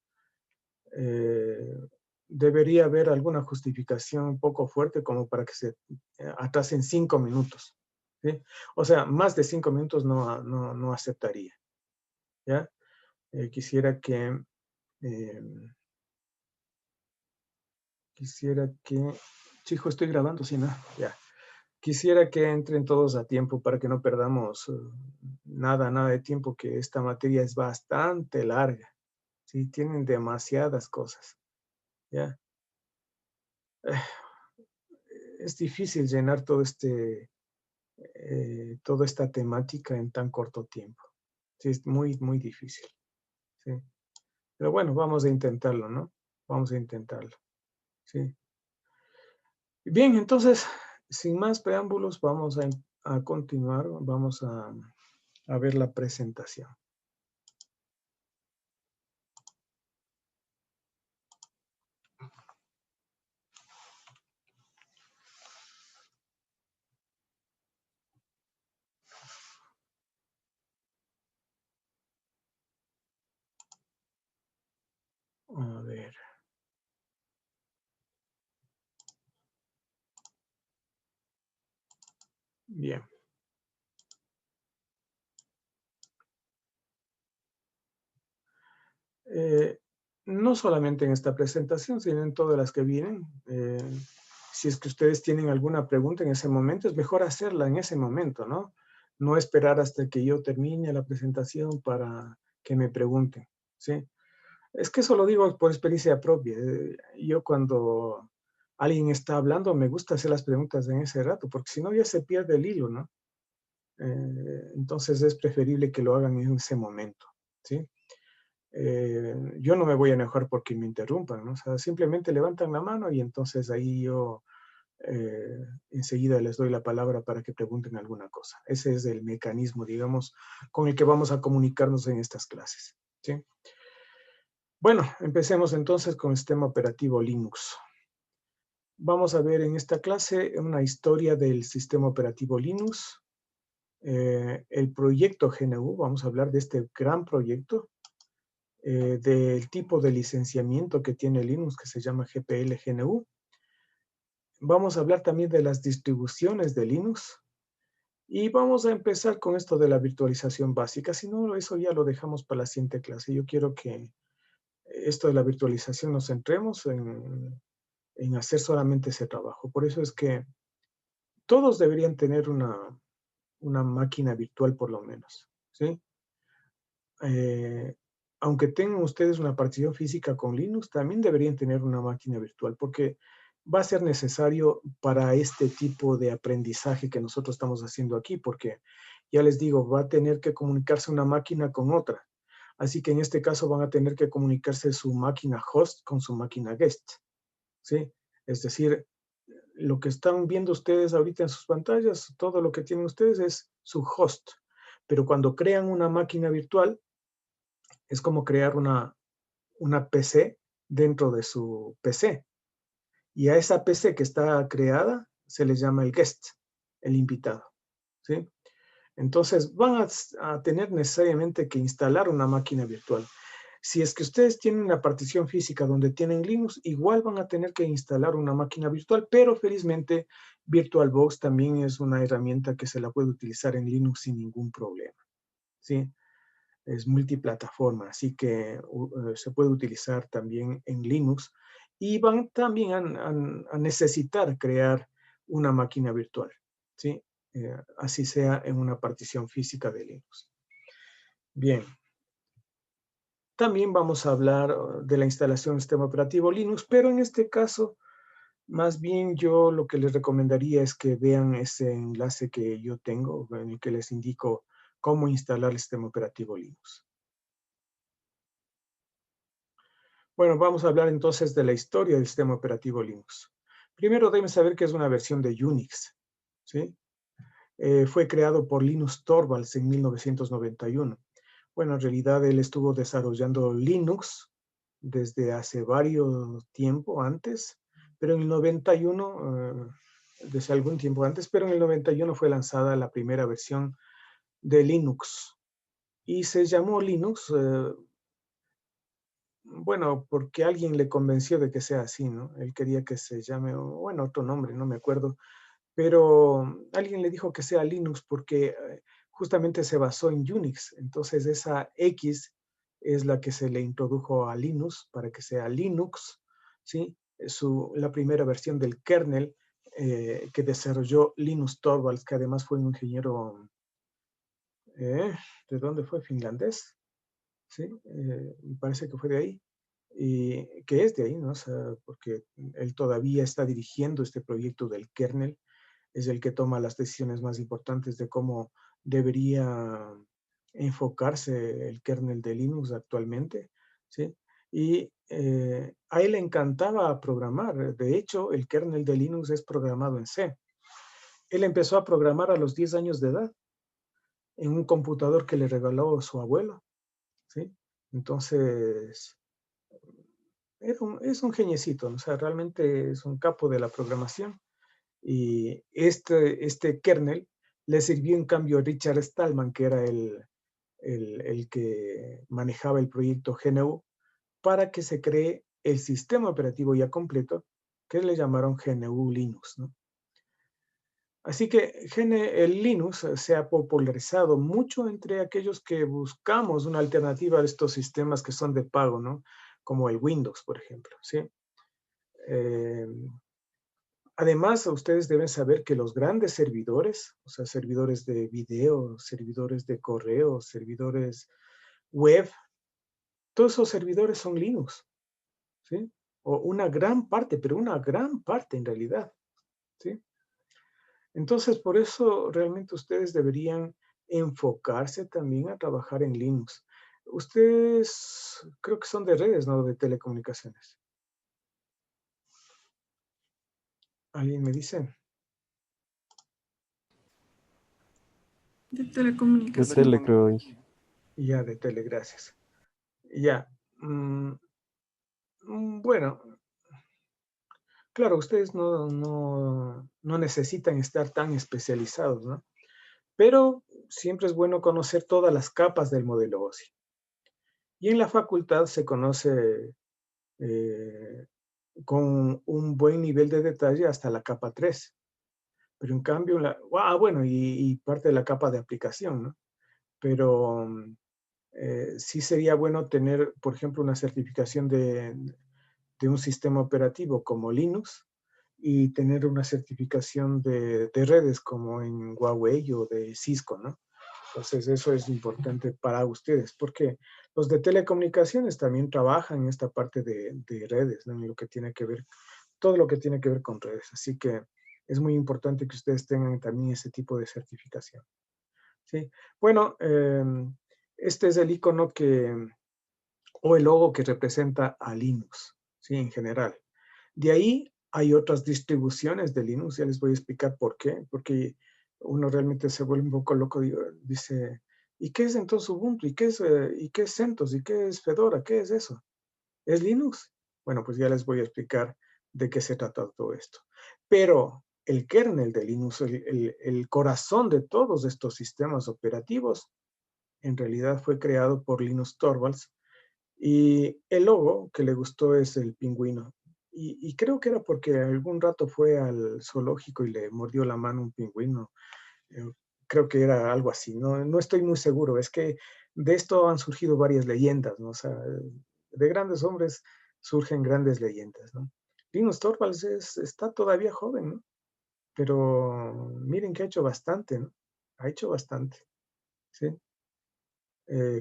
A: eh, debería haber alguna justificación un poco fuerte como para que se atrasen 5 minutos, ¿sí? O sea, más de 5 minutos no aceptaría, ¿ya? Quisiera que, eh, chico, estoy grabando, si no, ya. Quisiera que entren todos a tiempo para que no perdamos nada de tiempo, que esta materia es bastante larga, ¿sí? Tienen demasiadas cosas, ¿ya? Eh, es difícil llenar toda esta temática en tan corto tiempo. Sí, es muy difícil, ¿sí? Pero bueno, vamos a intentarlo, ¿no? Vamos a intentarlo, ¿sí? Bien, entonces, sin más preámbulos, vamos a continuar, vamos a ver la presentación. A ver. Bien. No solamente en esta presentación, sino en todas las que vienen. Si es que ustedes tienen alguna pregunta en ese momento, es mejor hacerla en ese momento, ¿no? No esperar hasta que yo termine la presentación para que me pregunten, ¿sí? Es que eso lo digo por experiencia propia. Yo cuando alguien está hablando, me gusta hacer las preguntas en ese rato, porque si no ya se pierde el hilo, ¿no? Entonces es preferible que lo hagan en ese momento, ¿sí? Yo no me voy a enojar porque me interrumpan, ¿no? O sea, simplemente levantan la mano y entonces ahí yo enseguida les doy la palabra para que pregunten alguna cosa. Ese es el mecanismo, digamos, con el que vamos a comunicarnos en estas clases, ¿sí? Bueno, empecemos entonces con el sistema operativo Linux. Vamos a ver en esta clase una historia del sistema operativo Linux, el proyecto GNU, vamos a hablar de este gran proyecto, del tipo de licenciamiento que tiene Linux, que se llama GPL-GNU. Vamos a hablar también de las distribuciones de Linux. Y vamos a empezar con esto de la virtualización básica. Si no, eso ya lo dejamos para la siguiente clase. Yo quiero que esto de la virtualización nos centremos en hacer solamente ese trabajo. Por eso es que todos deberían tener una máquina virtual por lo menos, ¿sí? Aunque tengan ustedes una partición física con Linux, también deberían tener una máquina virtual, porque va a ser necesario para este tipo de aprendizaje que nosotros estamos haciendo aquí, porque ya les digo, va a tener que comunicarse una máquina con otra. Así que en este caso van a tener que comunicarse su máquina host con su máquina guest, ¿sí? Es decir, lo que están viendo ustedes ahorita en sus pantallas, todo lo que tienen ustedes es su host. Pero cuando crean una máquina virtual, Es como crear una PC dentro de su PC. Y a esa PC que está creada se le llama el guest, el invitado, ¿sí? Entonces van a tener necesariamente que instalar una máquina virtual. Si es que ustedes tienen una partición física donde tienen Linux, igual van a tener que instalar una máquina virtual, pero felizmente VirtualBox también es una herramienta que se la puede utilizar en Linux sin ningún problema, ¿sí? Es multiplataforma, así que se puede utilizar también en Linux y van también a necesitar crear una máquina virtual, ¿sí? Así sea en una partición física de Linux. Bien. También vamos a hablar de la instalación del sistema operativo Linux, pero en este caso, más bien yo lo que les recomendaría es que vean ese enlace que yo tengo, en el que les indico cómo instalar el sistema operativo Linux. Bueno, vamos a hablar entonces de la historia del sistema operativo Linux. Primero deben saber que es una versión de Unix, ¿sí? Fue creado por Linus Torvalds en 1991. Bueno, en realidad él estuvo desarrollando Linux desde hace varios tiempo antes, pero en el 91, desde algún tiempo antes, pero en el 91 fue lanzada la primera versión de Linux. Y se llamó Linux, bueno, porque alguien le convenció de que sea así, ¿no? Él quería que se llame, bueno, otro nombre, no me acuerdo, pero alguien le dijo que sea Linux porque justamente se basó en Unix. Entonces esa X es la que se le introdujo a Linux para que sea Linux, ¿sí? La primera versión del kernel que desarrolló Linus Torvalds, que además fue un ingeniero, ¿de dónde fue? Finlandés, ¿sí? Me parece que fue de ahí. Y que es de ahí, ¿no? O sea, porque él todavía está dirigiendo este proyecto del kernel, es el que toma las decisiones más importantes de cómo debería enfocarse el kernel de Linux actualmente, ¿sí? Y a él le encantaba programar. De hecho, el kernel de Linux es programado en C. Él empezó a programar a los 10 años de edad en un computador que le regaló su abuelo, ¿sí? Entonces, es un geniecito, ¿no? O sea, realmente es un capo de la programación. Y este kernel le sirvió en cambio a Richard Stallman, que era el que manejaba el proyecto GNU, para que se cree el sistema operativo ya completo, que le llamaron GNU Linux, ¿no? Así que el Linux se ha popularizado mucho entre aquellos que buscamos una alternativa a estos sistemas que son de pago, ¿no? Como el Windows, por ejemplo, ¿sí? Además, ustedes deben saber que los grandes servidores, o sea, servidores de video, servidores de correo, servidores web, todos esos servidores son Linux, ¿sí? O una gran parte, pero una gran parte en realidad, ¿sí? Entonces, por eso realmente ustedes deberían enfocarse también a trabajar en Linux. Ustedes creo que son de redes, ¿no? De telecomunicaciones. ¿Alguien me dice?
E: De
B: De
E: telecomunicación.
B: tele, creo, Inge.
A: Ya, de tele, gracias. Ya. Bueno, claro, ustedes no necesitan estar tan especializados, ¿no? Pero siempre es bueno conocer todas las capas del modelo OSI. Y en la facultad se conoce con un buen nivel de detalle hasta la capa 3. Pero en cambio, bueno, y parte de la capa de aplicación, ¿no? Pero sí sería bueno tener, por ejemplo, una certificación de un sistema operativo como Linux y tener una certificación de redes como en Huawei o de Cisco, ¿no? Entonces eso es importante para ustedes porque los de telecomunicaciones también trabajan en esta parte de redes, ¿no? En lo que tiene que ver, todo lo que tiene que ver con redes. Así que es muy importante que ustedes tengan también ese tipo de certificación. ¿Sí? Bueno, este es el icono o el logo que representa a Linux, ¿sí? En general. De ahí hay otras distribuciones de Linux, ya les voy a explicar por qué, porque uno realmente se vuelve un poco loco, dice, ¿Y qué es entonces Ubuntu? ¿Y qué es CentOS? ¿Y qué es Fedora? ¿Qué es eso? ¿Es Linux? Bueno, pues ya les voy a explicar de qué se trata todo esto. Pero el kernel de Linux, el corazón de todos estos sistemas operativos, en realidad fue creado por Linus Torvalds. Y el logo que le gustó es el pingüino. Y creo que era porque algún rato fue al zoológico y le mordió la mano un pingüino. Eh, Creo que era algo así, no estoy muy seguro. Es que de esto han surgido varias leyendas, ¿no? O sea, de grandes hombres surgen grandes leyendas, ¿no? Linus Torvalds está todavía joven, ¿no? Pero miren que ha hecho bastante, ¿no? Ha hecho bastante, ¿sí?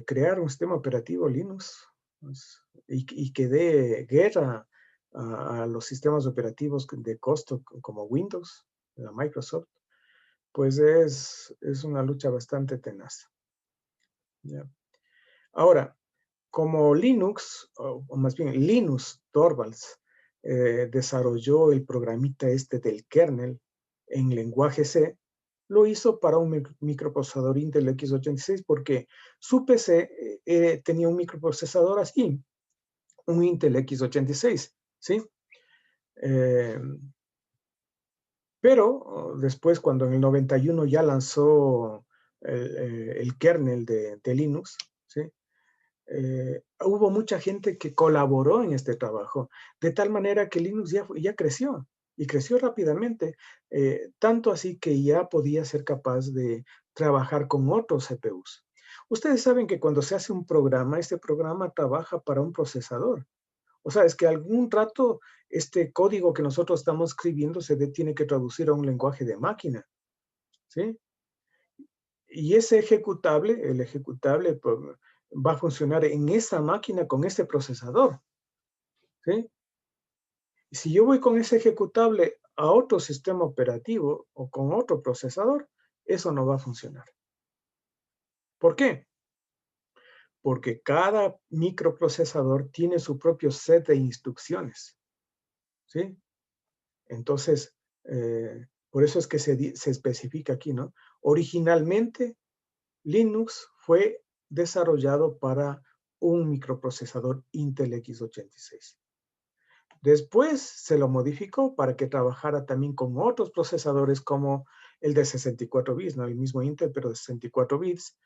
A: Crear un sistema operativo Linux pues, y que dé guerra a los sistemas operativos de costo como Windows, la Microsoft, pues es una lucha bastante tenaz. ¿Ya? Ahora, como Linux, o más bien Linus Torvalds, desarrolló el programita este del kernel en lenguaje C, lo hizo para un microprocesador Intel x86 porque su PC tenía un microprocesador así, un Intel x86, ¿sí? Pero después, cuando en el 91 ya lanzó el kernel de Linux, ¿sí? Hubo mucha gente que colaboró en este trabajo, de tal manera que Linux ya creció, y creció rápidamente, tanto así que ya podía ser capaz de trabajar con otros CPUs. Ustedes saben que cuando se hace un programa, este programa trabaja para un procesador. O sea, es que algún rato este código que nosotros estamos escribiendo tiene que traducir a un lenguaje de máquina, ¿sí? Y ese ejecutable, el ejecutable pues, va a funcionar en esa máquina con ese procesador, ¿sí? Y si yo voy con ese ejecutable a otro sistema operativo o con otro procesador, eso no va a funcionar. ¿Por qué? Porque cada microprocesador tiene su propio set de instrucciones, ¿sí? Entonces, por eso es que se especifica aquí, ¿no? Originalmente, Linux fue desarrollado para un microprocesador Intel x86. Después se lo modificó para que trabajara también con otros procesadores como el de 64 bits, no el mismo Intel, pero de 64 bits,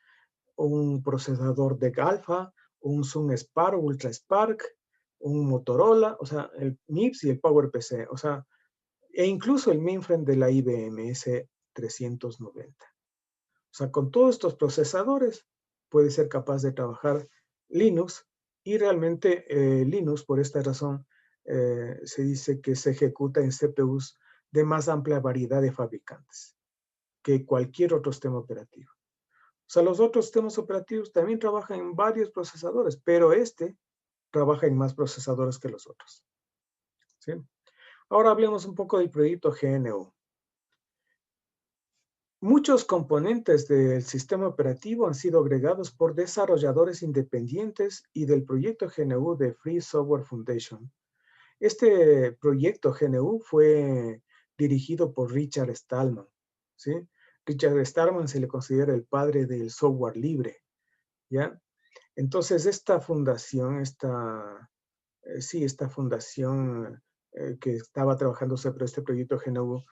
A: un procesador de Alpha, un Sun Spark, Ultra Spark, un Motorola, o sea, el MIPS y el PowerPC, o sea, e incluso el mainframe de la IBM S390. O sea, con todos estos procesadores puede ser capaz de trabajar Linux y realmente Linux, por esta razón, se dice que se ejecuta en CPUs de más amplia variedad de fabricantes que cualquier otro sistema operativo. O sea, los otros sistemas operativos también trabajan en varios procesadores, pero este trabaja en más procesadores que los otros. ¿Sí? Ahora hablemos un poco del proyecto GNU. Muchos componentes del sistema operativo han sido agregados por desarrolladores independientes y del proyecto GNU de Free Software Foundation. Este proyecto GNU fue dirigido por Richard Stallman, ¿sí? Richard Stallman se le considera el padre del software libre, ¿ya? Entonces, esta fundación, esta fundación que estaba trabajando sobre este proyecto GNU,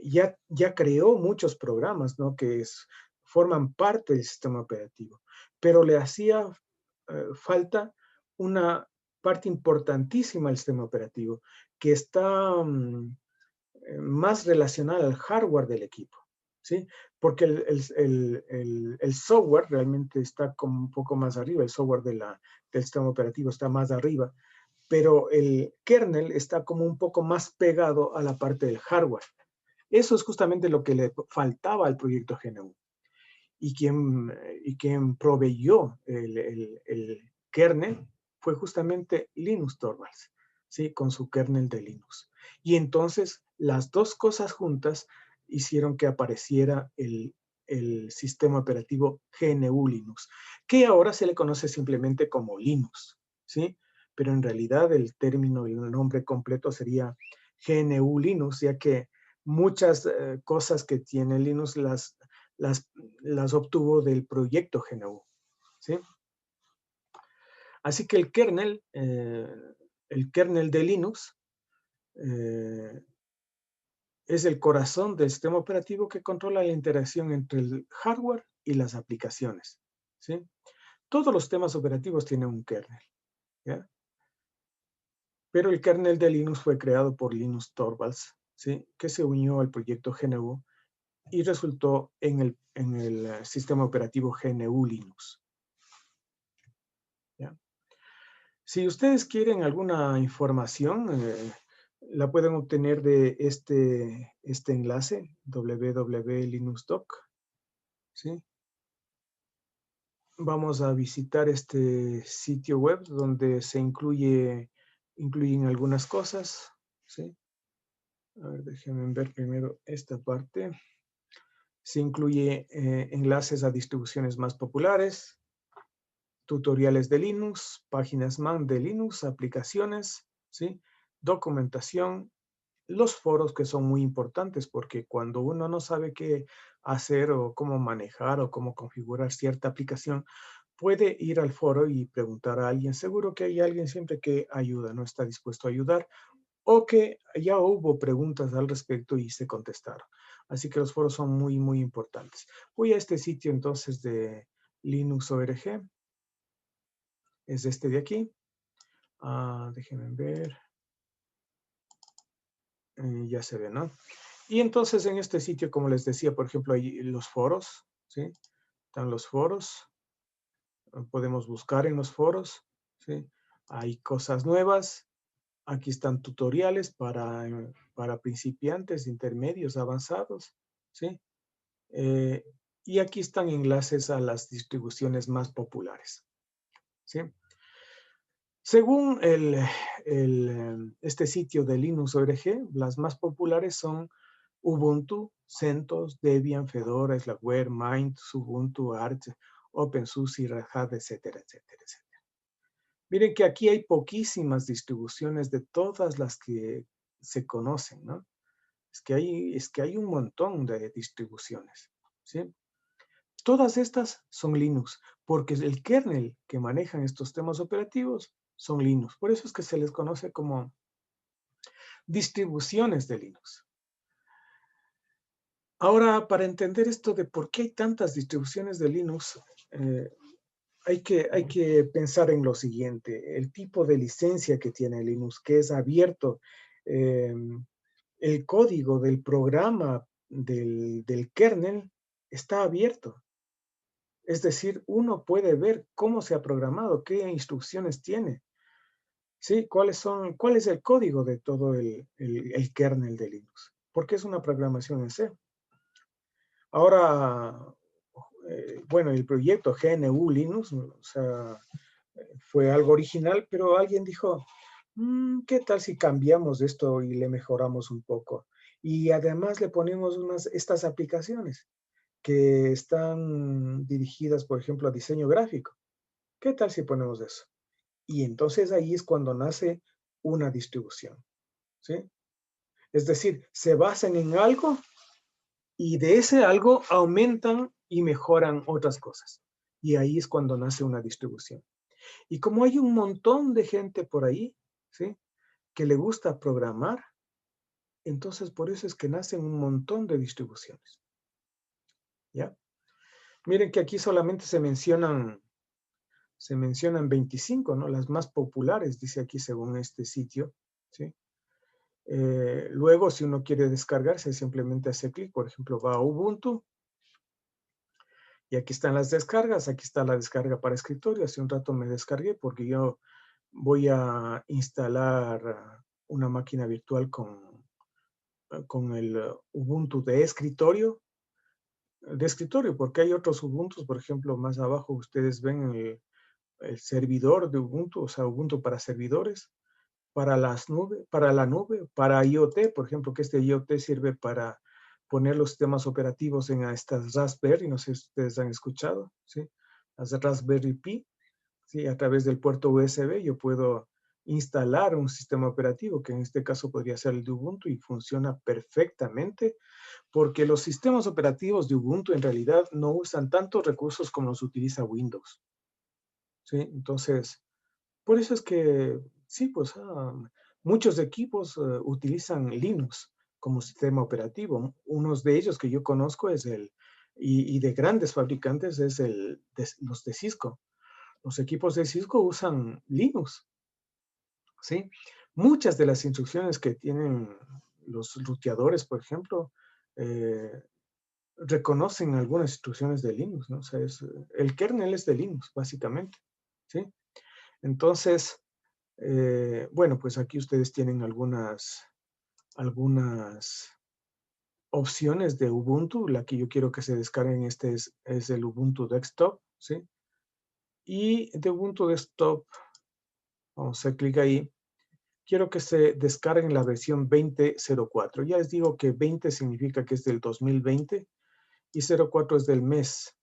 A: ya creó muchos programas, ¿no? Que forman parte del sistema operativo, pero le hacía falta una parte importantísima del sistema operativo, que está más relacionada al hardware del equipo, ¿sí? Porque el software realmente está como un poco más arriba, el software del sistema operativo está más arriba, pero el kernel está como un poco más pegado a la parte del hardware. Eso es justamente lo que le faltaba al proyecto GNU. Y quien proveyó el kernel fue justamente Linus Torvalds, ¿sí? Con su kernel de Linux. Y entonces las dos cosas juntas hicieron que apareciera el sistema operativo GNU Linux, que ahora se le conoce simplemente como Linux, ¿sí? Pero en realidad el término y el nombre completo sería GNU Linux, ya que muchas cosas que tiene Linux las obtuvo del proyecto GNU, ¿sí? Así que el kernel de Linux es el corazón del sistema operativo que controla la interacción entre el hardware y las aplicaciones, ¿sí? Todos los sistemas operativos tienen un kernel, ¿ya? Pero el kernel de Linux fue creado por Linus Torvalds, ¿sí? Que se unió al proyecto GNU y resultó en el sistema operativo GNU Linux, ¿ya? Si ustedes quieren alguna información, la pueden obtener de este enlace, www.linuxdoc, ¿sí? Vamos a visitar este sitio web donde se incluyen algunas cosas, ¿sí? A ver, déjenme ver primero esta parte. Se incluye enlaces a distribuciones más populares, tutoriales de Linux, páginas man de Linux, aplicaciones, ¿sí? Documentación, los foros que son muy importantes porque cuando uno no sabe qué hacer o cómo manejar o cómo configurar cierta aplicación, puede ir al foro y preguntar a alguien. Seguro que hay alguien siempre que ayuda, no está dispuesto a ayudar o que ya hubo preguntas al respecto y se contestaron. Así que los foros son muy, muy importantes. Voy a este sitio entonces de Linux.org. Es este de aquí. Déjenme ver. Ya se ve, ¿no? Y entonces en este sitio, como les decía, por ejemplo, hay los foros, ¿sí? Están los foros. Podemos buscar en los foros, ¿sí? Hay cosas nuevas. Aquí están tutoriales para principiantes, intermedios, avanzados, ¿sí? Y aquí están enlaces a las distribuciones más populares, ¿sí? Según este sitio de Linux.org, las más populares son Ubuntu, CentOS, Debian, Fedora, Slackware, Mint, Ubuntu, Arch, OpenSUSE, Red Hat, etcétera, etcétera, etcétera. Miren que aquí hay poquísimas distribuciones de todas las que se conocen, ¿no? Es que hay un montón de distribuciones, ¿sí? Todas estas son Linux, porque el kernel que manejan estos sistemas operativos son Linux. Por eso es que se les conoce como distribuciones de Linux. Ahora, para entender esto de por qué hay tantas distribuciones de Linux, hay que pensar en lo siguiente. El tipo de licencia que tiene Linux, que es abierto, el código del programa del kernel está abierto. Es decir, uno puede ver cómo se ha programado, qué instrucciones tiene, ¿sí? ¿Cuál es el código de todo el kernel de Linux? Porque es una programación en C. Ahora, bueno, el proyecto GNU Linux, o sea, fue algo original, pero alguien dijo, ¿qué tal si cambiamos esto y le mejoramos un poco? Y además le ponemos estas aplicaciones que están dirigidas, por ejemplo, a diseño gráfico. ¿Qué tal si ponemos eso? Y entonces ahí es cuando nace una distribución, ¿sí? Es decir, se basan en algo y de ese algo aumentan y mejoran otras cosas. Y ahí es cuando nace una distribución. Y como hay un montón de gente por ahí, ¿sí? Que le gusta programar, entonces por eso es que nacen un montón de distribuciones. ¿Ya? Miren que aquí solamente se mencionan 25, ¿no? Las más populares, dice aquí según este sitio, ¿sí? Luego, si uno quiere descargarse, simplemente hace clic, por ejemplo, va a Ubuntu, y aquí están las descargas, aquí está la descarga para escritorio. Hace un rato me descargué porque yo voy a instalar una máquina virtual con el Ubuntu de escritorio, porque hay otros Ubuntu, por ejemplo, más abajo ustedes ven el servidor de Ubuntu, o sea, Ubuntu para servidores, para la nube, para IoT, por ejemplo, que este IoT sirve para poner los sistemas operativos en estas Raspberry, no sé si ustedes han escuchado, ¿sí? Las Raspberry Pi, ¿sí? A través del puerto USB yo puedo instalar un sistema operativo, que en este caso podría ser el de Ubuntu, y funciona perfectamente, porque los sistemas operativos de Ubuntu en realidad no usan tantos recursos como los utiliza Windows. ¿Sí? Entonces, por eso es que, sí, pues muchos equipos utilizan Linux como sistema operativo. Unos de ellos que yo conozco es y de grandes fabricantes es los de Cisco. Los equipos de Cisco usan Linux, ¿sí? Muchas de las instrucciones que tienen los ruteadores, por ejemplo, reconocen algunas instrucciones de Linux, ¿no? O sea, el kernel es de Linux, básicamente, ¿sí? Entonces, bueno, pues aquí ustedes tienen algunas opciones de Ubuntu. La que yo quiero que se descarguen es el Ubuntu Desktop, ¿sí? Y de Ubuntu Desktop, vamos a hacer clic ahí. Quiero que se descarguen la versión 20.04. Ya les digo que 20 significa que es del 2020 y 04 es del mes.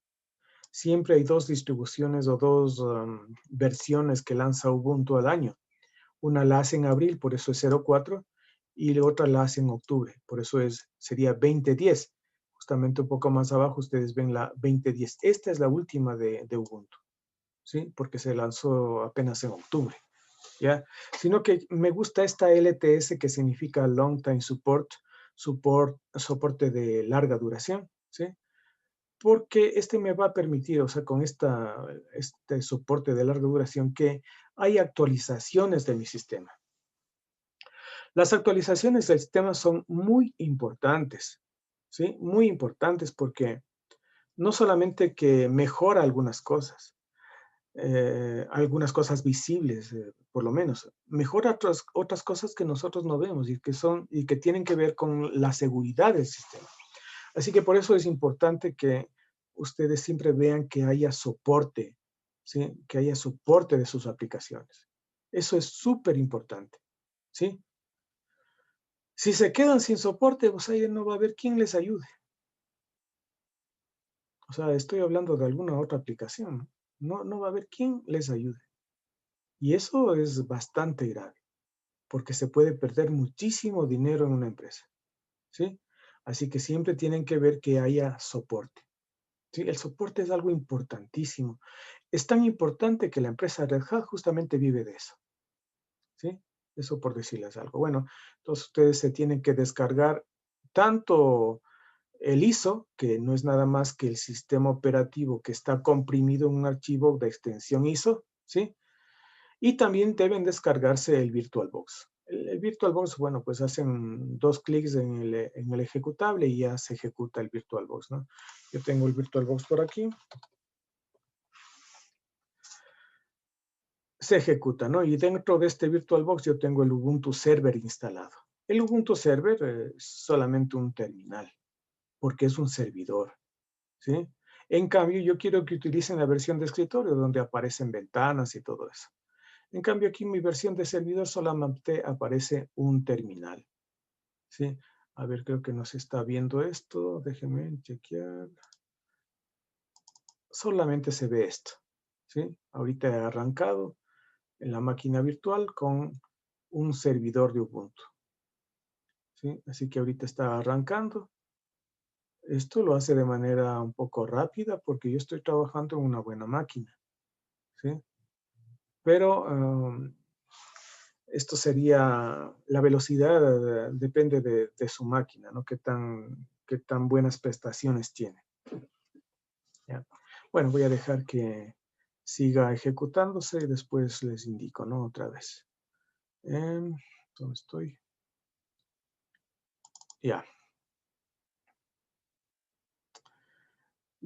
A: Siempre hay dos distribuciones o dos versiones que lanza Ubuntu al año. Una la hace en abril, por eso es 04, y la otra la hace en octubre, por eso sería 2010. Justamente un poco más abajo ustedes ven la 2010. Esta es la última de Ubuntu, ¿sí? Porque se lanzó apenas en octubre, ¿ya? Sino que me gusta esta LTS que significa Long Time Support, soporte de larga duración, ¿sí? Porque este me va a permitir, o sea, con este soporte de larga duración, que hay actualizaciones de mi sistema. Las actualizaciones del sistema son muy importantes, ¿sí? Muy importantes porque no solamente que mejora algunas cosas visibles, por lo menos, mejora otras cosas que nosotros no vemos y que tienen que ver con la seguridad del sistema. Así que por eso es importante que ustedes siempre vean que haya soporte, ¿sí? Que haya soporte de sus aplicaciones. Eso es súper importante, ¿sí? Si se quedan sin soporte, pues ahí no va a haber quien les ayude. O sea, estoy hablando de alguna otra aplicación. No va a haber quien les ayude. Y eso es bastante grave, porque se puede perder muchísimo dinero en una empresa, ¿sí? Así que siempre tienen que ver que haya soporte, ¿sí? El soporte es algo importantísimo. Es tan importante que la empresa Red Hat justamente vive de eso, ¿sí? Eso por decirles algo. Bueno, entonces ustedes se tienen que descargar tanto el ISO, que no es nada más que el sistema operativo que está comprimido en un archivo de extensión ISO, ¿sí? Y también deben descargarse el VirtualBox. El VirtualBox, bueno, pues hacen 2 clics en el ejecutable y ya se ejecuta el VirtualBox, ¿no? Yo tengo el VirtualBox por aquí. Se ejecuta, ¿no? Y dentro de este VirtualBox yo tengo el Ubuntu Server instalado. El Ubuntu Server es solamente un terminal, porque es un servidor, ¿sí? En cambio, yo quiero que utilicen la versión de escritorio, donde aparecen ventanas y todo eso. En cambio, aquí en mi versión de servidor solamente aparece un terminal, ¿sí? A ver, creo que no se está viendo esto. Déjenme chequear. Solamente se ve esto, ¿sí? Ahorita he arrancado en la máquina virtual con un servidor de Ubuntu, ¿sí? Así que ahorita está arrancando. Esto lo hace de manera un poco rápida porque yo estoy trabajando en una buena máquina, ¿sí? Pero esto sería, la velocidad depende de su máquina, ¿no? Qué tan buenas prestaciones tiene. ¿Ya? Bueno, voy a dejar que siga ejecutándose y después les indico, ¿no? Otra vez. ¿Dónde estoy? Ya.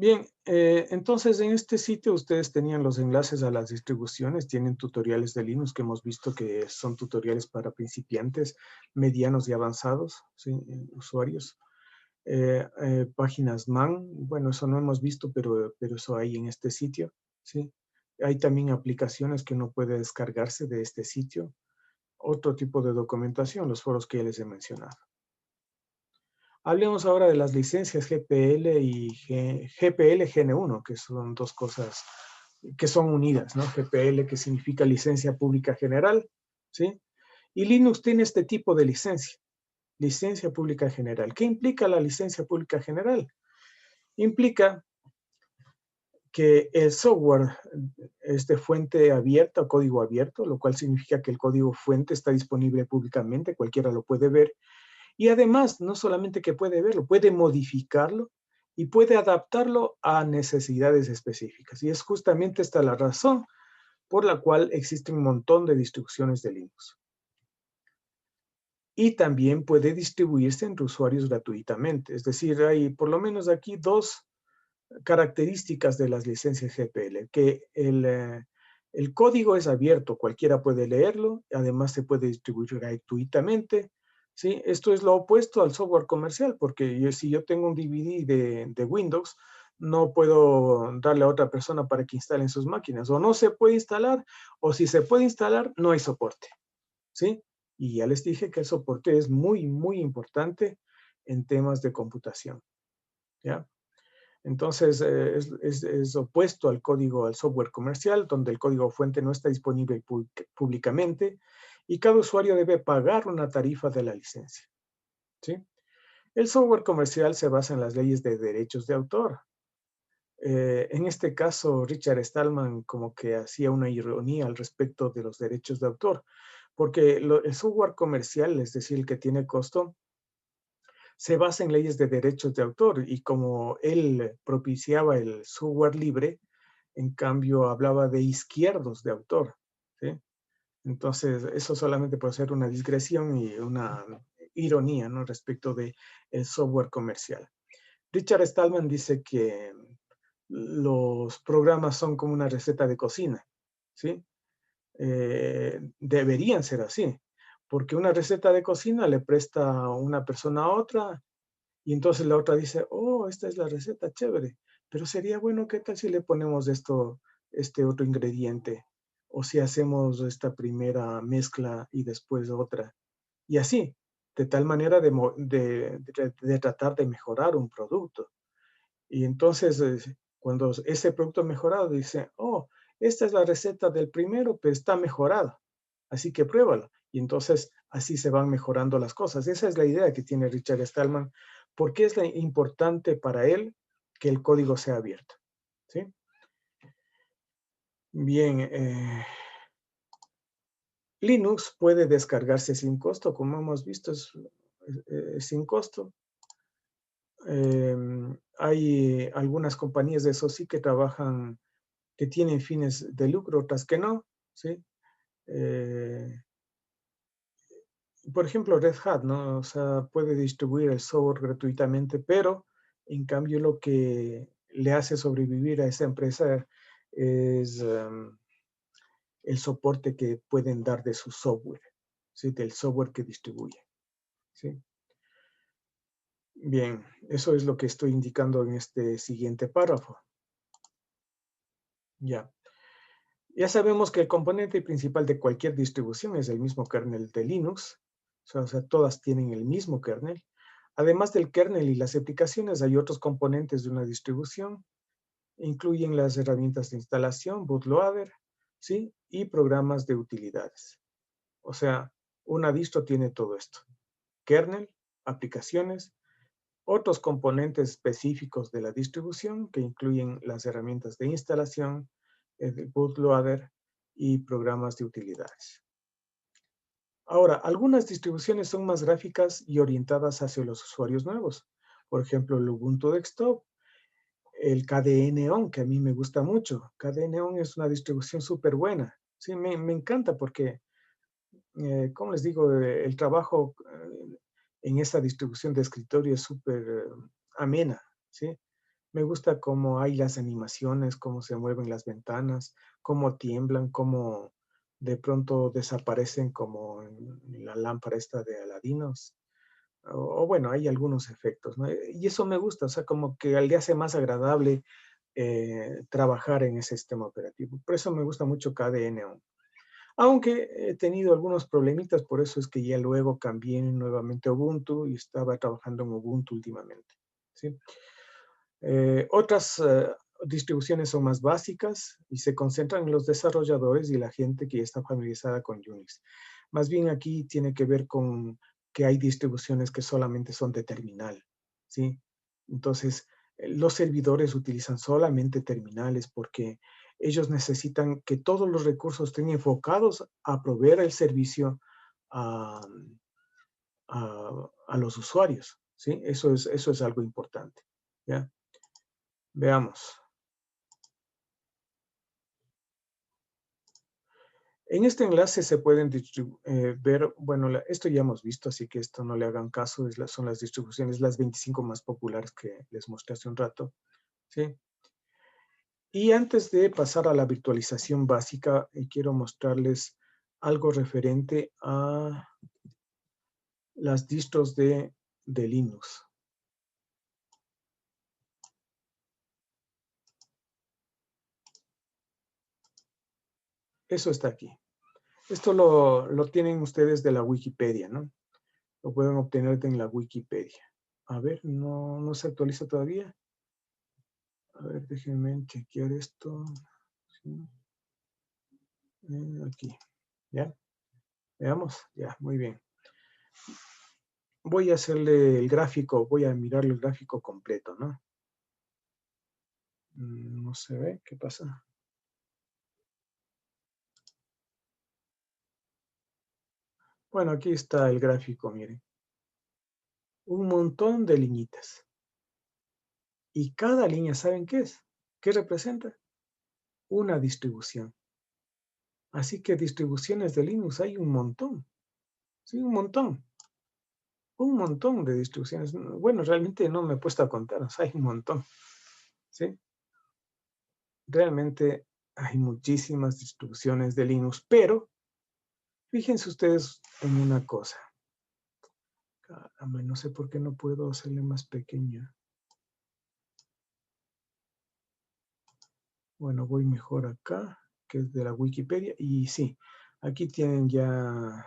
A: Bien, entonces en este sitio ustedes tenían los enlaces a las distribuciones, tienen tutoriales de Linux que hemos visto que son tutoriales para principiantes, medianos y avanzados, ¿sí? Usuarios. Páginas MAN, bueno, eso no hemos visto, pero eso hay en este sitio, ¿sí? Hay también aplicaciones que uno puede descargarse de este sitio. Otro tipo de documentación, los foros que ya les he mencionado. Hablemos ahora de las licencias GPL y GPL GN1, que son dos cosas que son unidas, ¿no? GPL, que significa Licencia Pública General, ¿sí? Y Linux tiene este tipo de licencia pública general. ¿Qué implica la licencia pública general? Implica que el software es de fuente abierta o código abierto, lo cual significa que el código fuente está disponible públicamente, cualquiera lo puede ver. Y además, no solamente que puede verlo, puede modificarlo y puede adaptarlo a necesidades específicas. Y es justamente esta la razón por la cual existe un montón de distribuciones de Linux. Y también puede distribuirse entre usuarios gratuitamente. Es decir, hay por lo menos aquí dos características de las licencias GPL, que el código es abierto, cualquiera puede leerlo, además se puede distribuir gratuitamente, ¿sí? Esto es lo opuesto al software comercial, porque si yo tengo un DVD de Windows, no puedo darle a otra persona para que instale en sus máquinas, o no se puede instalar, o si se puede instalar, no hay soporte, ¿sí? Y ya les dije que el soporte es muy, muy importante en temas de computación, ¿ya? Entonces, es opuesto al código, al software comercial, donde el código fuente no está disponible públicamente y cada usuario debe pagar una tarifa de la licencia, ¿sí? El software comercial se basa en las leyes de derechos de autor. En este caso, Richard Stallman como que hacía una ironía al respecto de los derechos de autor, porque el software comercial, es decir, el que tiene costo, se basa en leyes de derechos de autor y como él propiciaba el software libre, en cambio hablaba de izquierdos de autor, ¿sí? Entonces, eso solamente puede ser una digresión y una ironía, ¿no? Respecto de el software comercial. Richard Stallman dice que los programas son como una receta de cocina, ¿sí? Deberían ser así, porque una receta de cocina le presta una persona a otra y entonces la otra dice, oh, esta es la receta, chévere, pero sería bueno, ¿qué tal si le ponemos este otro ingrediente? O si hacemos esta primera mezcla y después otra. Y así, de tal manera de tratar de mejorar un producto. Y entonces, cuando ese producto mejorado dice, oh, esta es la receta del primero, pero está mejorada. Así que pruébalo. Y entonces así se van mejorando las cosas. Esa es la idea que tiene Richard Stallman. ¿Por qué es importante para él que el código sea abierto? ¿Sí? Bien, Linux puede descargarse sin costo, como hemos visto, es sin costo. Hay algunas compañías de eso sí que trabajan, que tienen fines de lucro, otras que no, ¿sí? Por ejemplo, Red Hat, ¿no? O sea, puede distribuir el software gratuitamente, pero en cambio lo que le hace sobrevivir a esa empresa es el soporte que pueden dar de su software, ¿sí? Del software que distribuye, ¿sí? Bien, eso es lo que estoy indicando en este siguiente párrafo. Ya. Ya sabemos que el componente principal de cualquier distribución es el mismo kernel de Linux. O sea, todas tienen el mismo kernel. Además del kernel y las aplicaciones, hay otros componentes de una distribución. Incluyen las herramientas de instalación, bootloader, ¿sí? Y programas de utilidades. O sea, una distro tiene todo esto. Kernel, aplicaciones, otros componentes específicos de la distribución que incluyen las herramientas de instalación, el bootloader y programas de utilidades. Ahora, algunas distribuciones son más gráficas y orientadas hacia los usuarios nuevos. Por ejemplo, el Ubuntu Desktop, el KDE-Neon, que a mí me gusta mucho. KDE-Neon es una distribución súper buena. Sí, me encanta porque, como les digo, el trabajo en esta distribución de escritorio es súper amena, ¿sí? Me gusta cómo hay las animaciones, cómo se mueven las ventanas, cómo tiemblan, cómo de pronto desaparecen como en la lámpara esta de Aladinos. O bueno, hay algunos efectos, ¿no? Y eso me gusta, o sea, como que le hace más agradable trabajar en ese sistema operativo. Por eso me gusta mucho KDE Neon. Aunque he tenido algunos problemitas, por eso es que ya luego cambié nuevamente a Ubuntu y estaba trabajando en Ubuntu últimamente, ¿sí? Otras distribuciones son más básicas y se concentran en los desarrolladores y la gente que ya está familiarizada con Unix. Más bien aquí tiene que ver con que hay distribuciones que solamente son de terminal, ¿sí? Entonces, los servidores utilizan solamente terminales porque ellos necesitan que todos los recursos estén enfocados a proveer el servicio a los usuarios, ¿sí? Eso es algo importante, ¿ya? Veamos. En este enlace se pueden ver, bueno, esto ya hemos visto, así que esto no le hagan caso, son las distribuciones, las 25 más populares que les mostré hace un rato, ¿sí? Y antes de pasar a la virtualización básica, quiero mostrarles algo referente a las distros de Linux. Eso está aquí. Esto lo tienen ustedes de la Wikipedia, ¿no? Lo pueden obtener en la Wikipedia. A ver, no se actualiza todavía. A ver, déjenme chequear esto. Sí. Aquí, ¿ya? Veamos, ya, muy bien. Voy a hacerle el gráfico, voy a mirarle el gráfico completo, ¿no? No se ve, ¿qué pasa? Bueno, aquí está el gráfico, miren. Un montón de liñitas. Y cada línea, ¿saben qué es? ¿Qué representa? Una distribución. Así que distribuciones de Linux hay un montón. Sí, un montón. Un montón de distribuciones. Bueno, realmente no me he puesto a contar, o sea, hay un montón. ¿Sí? Realmente hay muchísimas distribuciones de Linux, pero fíjense ustedes en una cosa. Caramba, no sé por qué no puedo hacerle más pequeña. Bueno, voy mejor acá, que es de la Wikipedia. Y sí, aquí tienen ya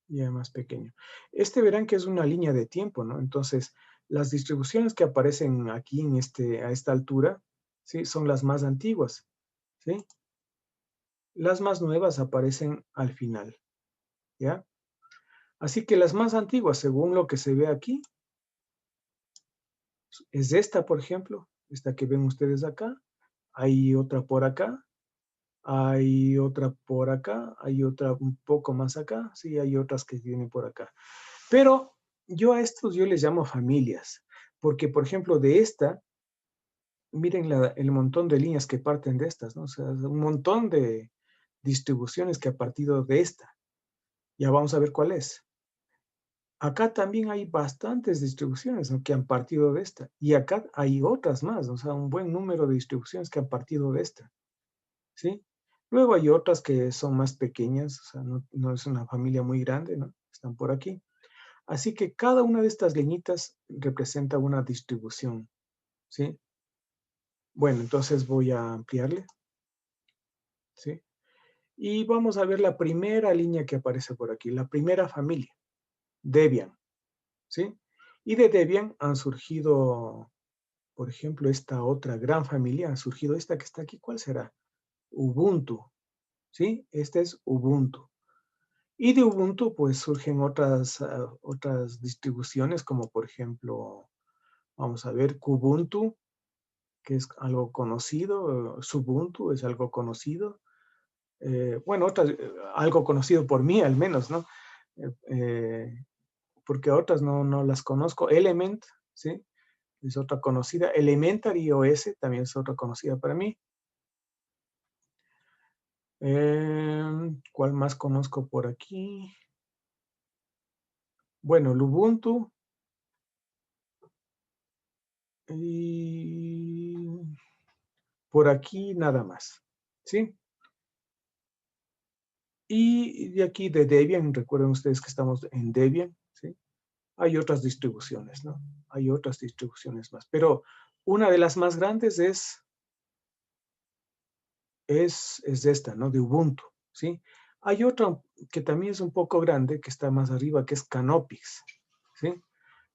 A: más pequeño. Verán que es una línea de tiempo, ¿no? Entonces, las distribuciones que aparecen aquí a esta altura, ¿sí? Son las más antiguas, ¿sí? Las más nuevas aparecen al final, ¿ya? Así que las más antiguas, según lo que se ve aquí, es esta, por ejemplo, esta que ven ustedes acá, hay otra por acá, hay otra por acá, hay otra un poco más acá, sí, hay otras que vienen por acá. Pero yo a estos yo les llamo familias, porque por ejemplo de esta, miren el montón de líneas que parten de estas, ¿no? O sea, un montón de distribuciones que ha partido de esta. Ya vamos a ver cuál es. Acá también hay bastantes distribuciones, ¿no?, que han partido de esta. Y acá hay otras más, o sea, un buen número de distribuciones que han partido de esta. ¿Sí? Luego hay otras que son más pequeñas, o sea, no es una familia muy grande, ¿no? Están por aquí. Así que cada una de estas leñitas representa una distribución, ¿sí? Bueno, entonces voy a ampliarle, ¿sí? Y vamos a ver la primera línea que aparece por aquí, la primera familia, Debian, ¿sí? Y de Debian han surgido, por ejemplo, esta otra gran familia, ha surgido esta que está aquí, ¿cuál será? Ubuntu, ¿sí? Este es Ubuntu. Y de Ubuntu, pues, surgen otras distribuciones, como por ejemplo, vamos a ver, Kubuntu, que es algo conocido, Xubuntu es algo conocido, bueno, algo conocido por mí al menos, ¿no? Porque otras no las conozco. Element, ¿sí? Es otra conocida. Elementary OS también es otra conocida para mí. ¿Cuál más conozco por aquí? Bueno, Lubuntu. Y por aquí nada más, ¿sí? Y de aquí de Debian, recuerden ustedes que estamos en Debian, ¿sí? Hay otras distribuciones, ¿no? Hay otras distribuciones más, pero una de las más grandes es esta, ¿no? De Ubuntu, ¿sí? Hay otra que también es un poco grande, que está más arriba, que es Canopix, ¿sí?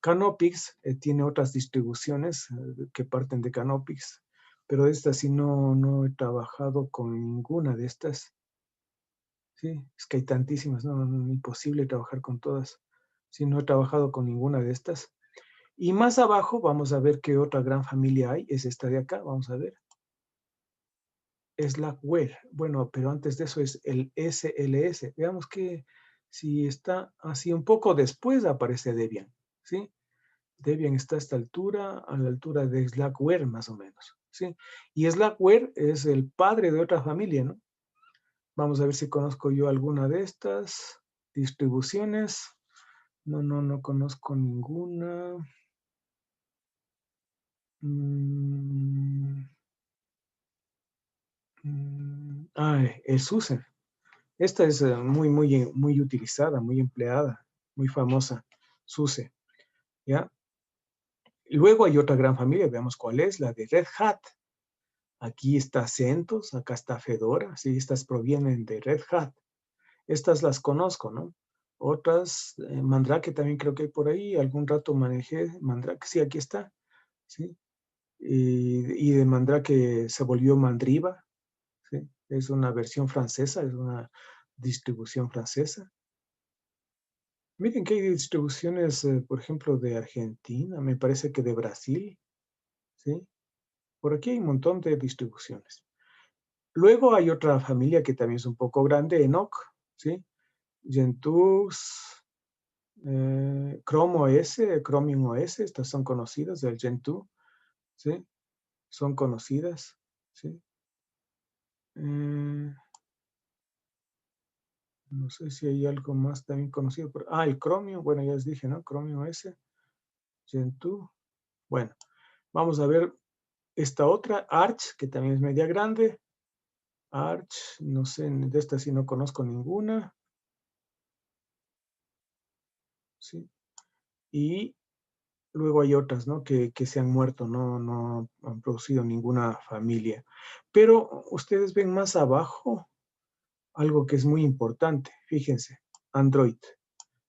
A: Canopix tiene otras distribuciones que parten de Canopix. pero de estas sí no he trabajado con ninguna de estas. Sí, es que hay tantísimas, no, imposible trabajar con todas. Sí, no he trabajado con ninguna de estas. Y más abajo vamos a ver qué otra gran familia hay, es esta de acá, vamos a ver. Slackware, bueno, pero antes de eso es el SLS. Veamos que si está así un poco después aparece Debian, ¿sí? Debian está a esta altura, a la altura de Slackware más o menos, ¿sí? Y Slackware es el padre de otra familia, ¿no? Vamos a ver si conozco yo alguna de estas distribuciones. No conozco ninguna. El SUSE. Esta es muy utilizada, muy empleada, muy famosa. SUSE, ¿ya? Luego hay otra gran familia, veamos cuál es, la de Red Hat. Aquí está CentOS, acá está Fedora, sí, estas provienen de Red Hat. Estas las conozco, ¿no? Otras, Mandrake también creo que hay por ahí, algún rato manejé Mandrake, sí, aquí está, ¿sí? Y de Mandrake se volvió Mandriva, ¿sí? Es una versión francesa, es una distribución francesa. Miren que hay distribuciones, por ejemplo, de Argentina, me parece que de Brasil, ¿sí? Por aquí hay un montón de distribuciones. Luego hay otra familia que también es un poco grande, Enoch, ¿sí? Gentoo, Chrome OS, Chromium OS, estas son conocidas, del Gentoo, ¿sí? Son conocidas, ¿sí? No sé si hay algo más también conocido. El Chromium, bueno, ya les dije, ¿no? Chromium OS, Gentoo. Bueno, vamos a ver esta otra, Arch, que también es media grande. Arch, no sé, de esta sí no conozco ninguna. ¿Sí? Y luego hay otras, ¿no? Que se han muerto, no han producido ninguna familia. Pero ustedes ven más abajo algo que es muy importante. Fíjense, Android.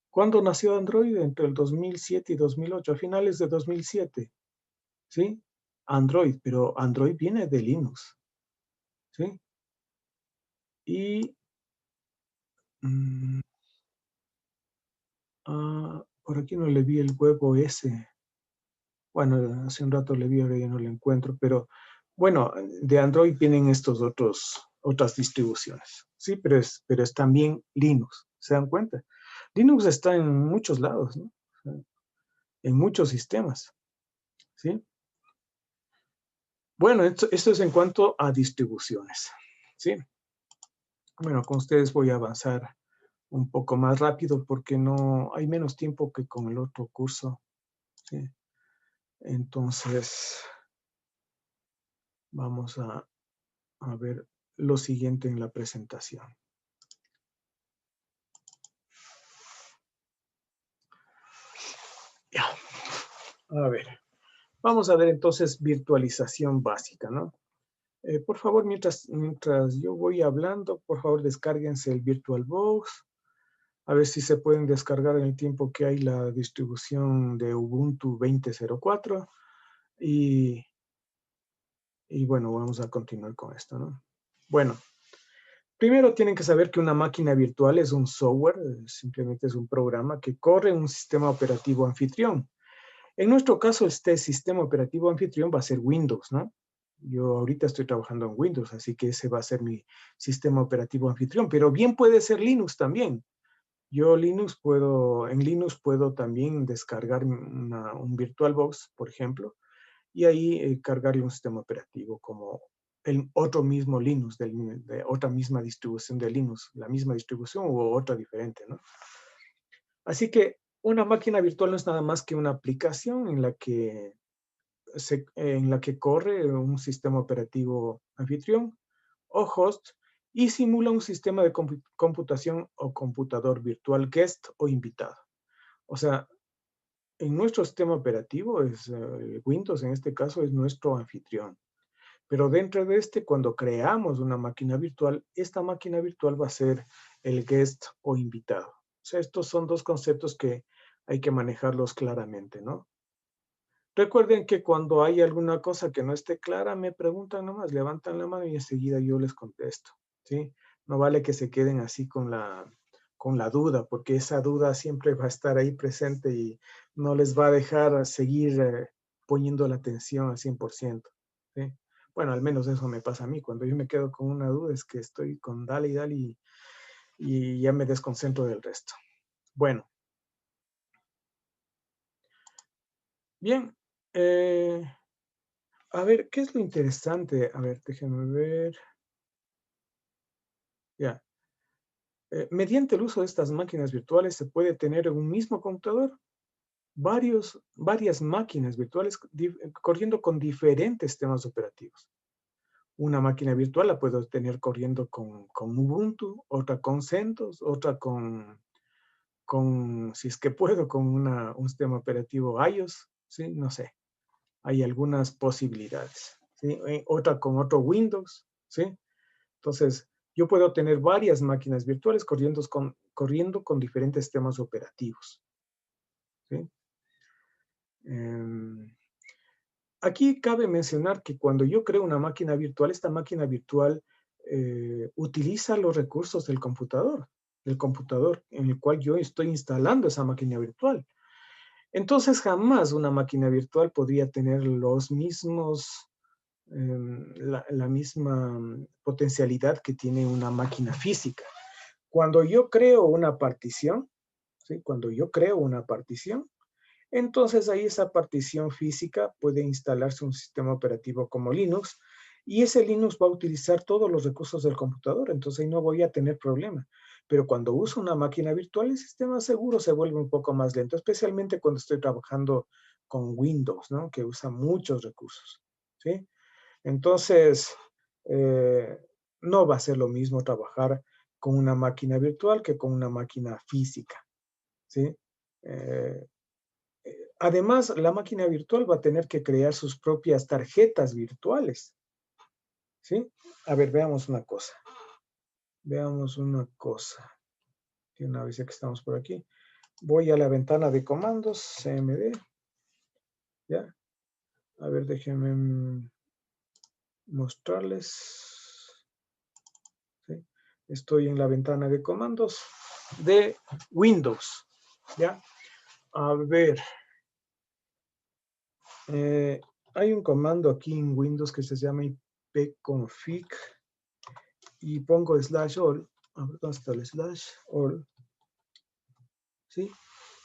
A: ¿Cuándo nació Android? Entre el 2007 y 2008, a finales de 2007. ¿Sí? Android, pero Android viene de Linux. ¿Sí? Y por aquí no le vi el huevo ese. Bueno, hace un rato le vi, ahora ya no lo encuentro, pero bueno, de Android vienen otras distribuciones, sí, pero es también Linux, ¿se dan cuenta? Linux está en muchos lados, ¿no? En muchos sistemas, ¿sí? Bueno, esto es en cuanto a distribuciones, ¿sí? Bueno, con ustedes voy a avanzar un poco más rápido porque no hay menos tiempo que con el otro curso, ¿sí? Entonces, vamos a ver lo siguiente en la presentación. Ya. A ver. Vamos a ver entonces virtualización básica, ¿no? Por favor, mientras yo voy hablando, por favor descárguense el VirtualBox. A ver si se pueden descargar en el tiempo que hay la distribución de Ubuntu 20.04. Y bueno, vamos a continuar con esto, ¿no? Bueno, primero tienen que saber que una máquina virtual es un software, simplemente es un programa que corre un sistema operativo anfitrión. En nuestro caso, este sistema operativo anfitrión va a ser Windows, ¿no? Yo ahorita estoy trabajando en Windows, así que ese va a ser mi sistema operativo anfitrión, pero bien puede ser Linux también. En Linux puedo también descargar un VirtualBox, por ejemplo, y ahí cargarle un sistema operativo como el otro mismo Linux, de otra misma distribución de Linux, la misma distribución u otra diferente, ¿no? Así que una máquina virtual no es nada más que una aplicación en la que corre un sistema operativo anfitrión o host y simula un sistema de computación o computador virtual guest o invitado. O sea, en nuestro sistema operativo, Windows en este caso es nuestro anfitrión. Pero dentro de cuando creamos una máquina virtual, esta máquina virtual va a ser el guest o invitado. O sea, estos son dos conceptos que hay que manejarlos claramente, ¿no? Recuerden que cuando hay alguna cosa que no esté clara, me preguntan nomás, levantan la mano y enseguida yo les contesto, ¿sí? No vale que se queden así con la duda, porque esa duda siempre va a estar ahí presente y no les va a dejar seguir poniendo la atención al 100%, ¿sí? Bueno, al menos eso me pasa a mí. Cuando yo me quedo con una duda es que estoy con dale y dale y ya me desconcentro del resto. Bueno. Bien. A ver, ¿qué es lo interesante? A ver, déjenme ver. Ya. Mediante el uso de estas máquinas virtuales se puede tener en un mismo computador varias máquinas virtuales corriendo con diferentes sistemas operativos. Una máquina virtual la puedo tener corriendo con Ubuntu, otra con CentOS, otra si es que puedo, con un sistema operativo iOS, ¿sí? No sé. Hay algunas posibilidades, ¿sí? Otra con otro Windows, ¿sí? Entonces, yo puedo tener varias máquinas virtuales corriendo con diferentes sistemas operativos, ¿sí? Aquí cabe mencionar que cuando yo creo una máquina virtual, esta máquina virtual utiliza los recursos del computador en el cual yo estoy instalando esa máquina virtual. Entonces, jamás una máquina virtual podría tener los mismos, la misma potencialidad que tiene una máquina física. Cuando yo creo una partición, ¿sí? Cuando yo creo una partición, entonces ahí esa partición física puede instalarse un sistema operativo como Linux y ese Linux va a utilizar todos los recursos del computador, entonces ahí no voy a tener problema. Pero cuando uso una máquina virtual, el sistema seguro se vuelve un poco más lento, especialmente cuando estoy trabajando con Windows, ¿no? Que usa muchos recursos, ¿sí? Entonces, no va a ser lo mismo trabajar con una máquina virtual que con una máquina física, ¿sí? Además, la máquina virtual va a tener que crear sus propias tarjetas virtuales, ¿sí? A ver, veamos una cosa. Veamos una cosa. Y una vez que estamos por aquí, voy a la ventana de comandos, CMD, ¿ya? A ver, déjenme mostrarles. ¿Sí? Estoy en la ventana de comandos de Windows, ¿ya? A ver, hay un comando aquí en Windows que se llama ipconfig y pongo /all, a ver, ¿dónde está el /all? ¿Sí?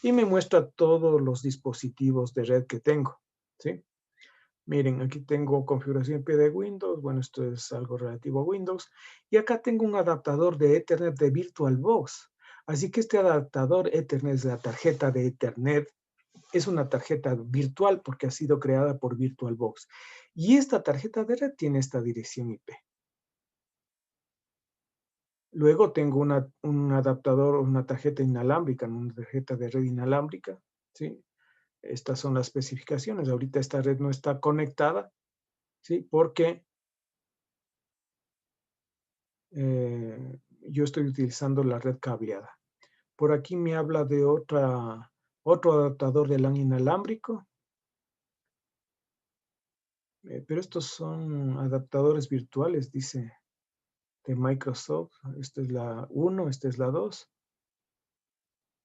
A: Y me muestra todos los dispositivos de red que tengo, ¿sí? Miren, aquí tengo configuración IP de Windows, bueno, esto es algo relativo a Windows, y acá tengo un adaptador de Ethernet de VirtualBox. Así que este adaptador Ethernet es la tarjeta de Ethernet, es una tarjeta virtual porque ha sido creada por VirtualBox. Y esta tarjeta de red tiene esta dirección IP. Luego tengo un adaptador, una tarjeta inalámbrica, una tarjeta de red inalámbrica, ¿sí? Estas son las especificaciones. Ahorita esta red no está conectada, ¿sí? Porque yo estoy utilizando la red cableada. Por aquí me habla de otro adaptador de LAN inalámbrico. Pero estos son adaptadores virtuales, dice, de Microsoft. Esta es la 1, esta es la 2.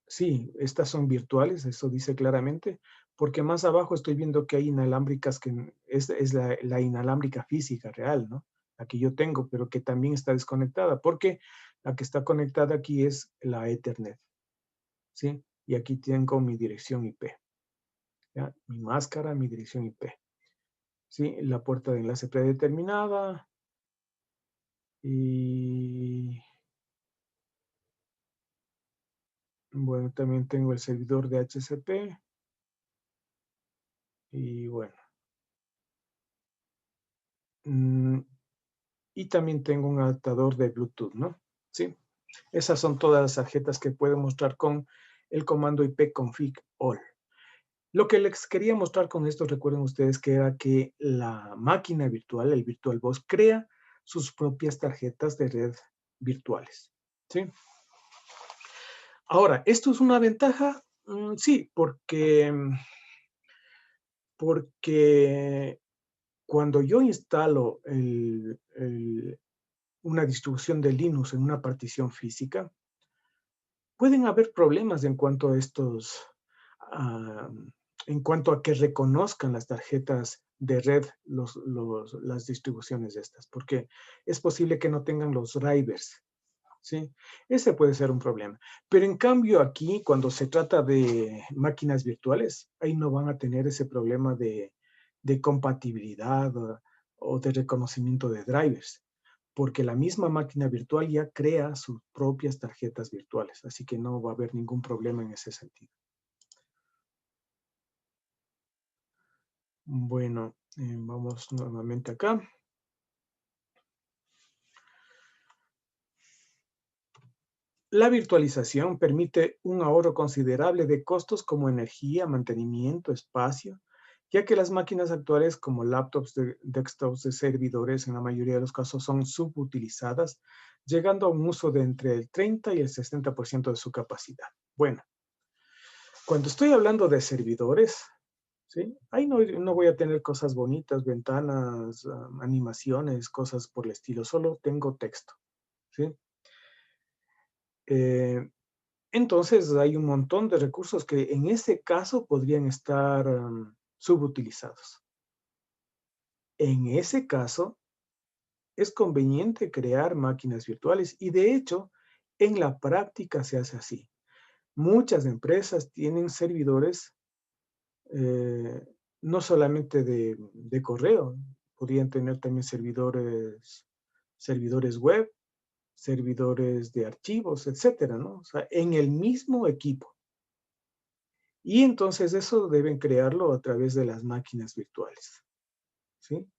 A: Sí, estas son virtuales, eso dice claramente, porque más abajo estoy viendo que hay inalámbricas que es la inalámbrica física real, ¿no? La que yo tengo, pero que también está desconectada, porque la que está conectada aquí es la Ethernet, ¿sí? Y aquí tengo mi dirección IP, ¿ya? Mi máscara, mi dirección IP, ¿sí? La puerta de enlace predeterminada y... Bueno, también tengo el servidor de HCP y bueno. Y también tengo un adaptador de Bluetooth, ¿no? Sí. Esas son todas las tarjetas que puedo mostrar con el comando ipconfig all. Lo que les quería mostrar con esto, recuerden ustedes que era que la máquina virtual, el VirtualBox, crea sus propias tarjetas de red virtuales, ¿sí? Ahora, ¿esto es una ventaja? Sí, porque porque cuando yo instalo una distribución de Linux en una partición física, pueden haber problemas en cuanto a en cuanto a que reconozcan las tarjetas de red las distribuciones de estas, porque es posible que no tengan los drivers, ¿sí? Ese puede ser un problema. Pero en cambio aquí, cuando se trata de máquinas virtuales, ahí no van a tener ese problema de compatibilidad o de reconocimiento de drivers, porque la misma máquina virtual ya crea sus propias tarjetas virtuales, así que no va a haber ningún problema en ese sentido. Bueno, vamos nuevamente acá. La virtualización permite un ahorro considerable de costos como energía, mantenimiento, espacio, ya que las máquinas actuales como laptops, desktops de servidores en la mayoría de los casos son subutilizadas, llegando a un uso de entre el 30 y el 60% de su capacidad. Bueno, cuando estoy hablando de servidores, ¿sí? Ahí no voy a tener cosas bonitas, ventanas, animaciones, cosas por el estilo, solo tengo texto, ¿sí? Entonces hay un montón de recursos que en ese caso podrían estar subutilizados. En ese caso, es conveniente crear máquinas virtuales y de hecho, en la práctica se hace así. Muchas empresas tienen servidores no solamente de correo, podrían tener también servidores web, servidores de archivos, etcétera, ¿no? O sea, en el mismo equipo. Y entonces eso deben crearlo a través de las máquinas virtuales, ¿sí?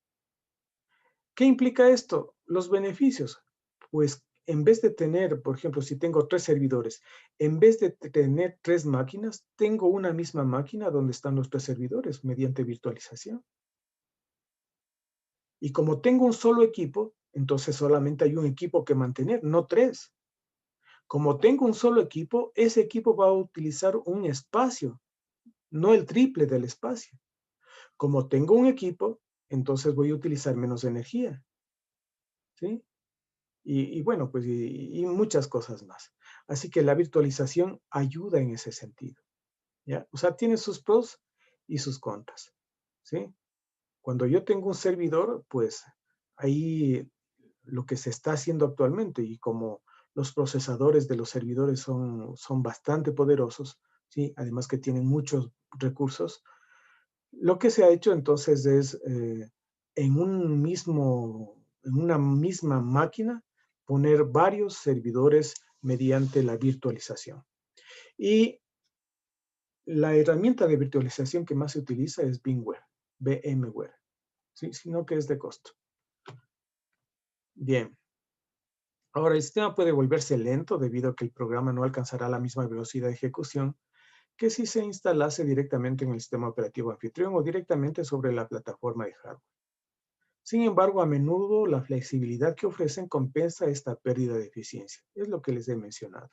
A: ¿Qué implica esto? Los beneficios. Pues en vez de tener, por ejemplo, si tengo 3 servidores, en vez de tener 3 máquinas, tengo una misma máquina donde están los 3 servidores mediante virtualización. Y como tengo un solo equipo, entonces solamente hay un equipo que mantener, no 3. Como tengo un solo equipo, ese equipo va a utilizar un espacio, no el triple del espacio. Como tengo un equipo, entonces voy a utilizar menos energía, ¿sí? Y bueno, pues y muchas cosas más. Así que la virtualización ayuda en ese sentido, ¿ya? O sea, tiene sus pros y sus contras, ¿sí? Cuando yo tengo un servidor, pues ahí lo que se está haciendo actualmente y como los procesadores de los servidores son bastante poderosos, ¿sí? Además que tienen muchos recursos, lo que se ha hecho entonces es en una misma máquina poner varios servidores mediante la virtualización. Y la herramienta de virtualización que más se utiliza es VMware, ¿sí? Sino que es de costo. Bien. Ahora, el sistema puede volverse lento debido a que el programa no alcanzará la misma velocidad de ejecución que si se instalase directamente en el sistema operativo anfitrión o directamente sobre la plataforma de hardware. Sin embargo, a menudo la flexibilidad que ofrecen compensa esta pérdida de eficiencia. Es lo que les he mencionado.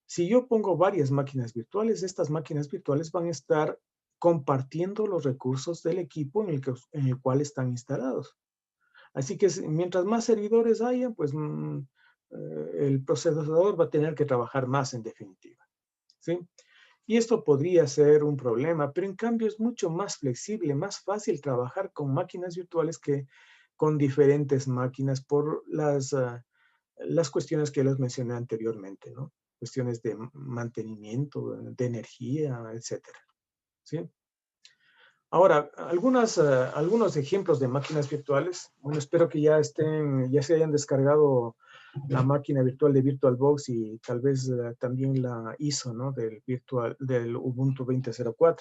A: Si yo pongo varias máquinas virtuales, estas máquinas virtuales van a estar compartiendo los recursos del equipo en el cual están instalados. Así que mientras más servidores haya, pues el procesador va a tener que trabajar más en definitiva, ¿sí? Y esto podría ser un problema, pero en cambio es mucho más flexible, más fácil trabajar con máquinas virtuales que con diferentes máquinas por las cuestiones que les mencioné anteriormente, ¿no? Cuestiones de mantenimiento, de energía, etcétera, ¿sí? Ahora, algunos ejemplos de máquinas virtuales. Bueno, espero que ya se hayan descargado la máquina virtual de VirtualBox y tal vez también la ISO, ¿no? Del Ubuntu 20.04,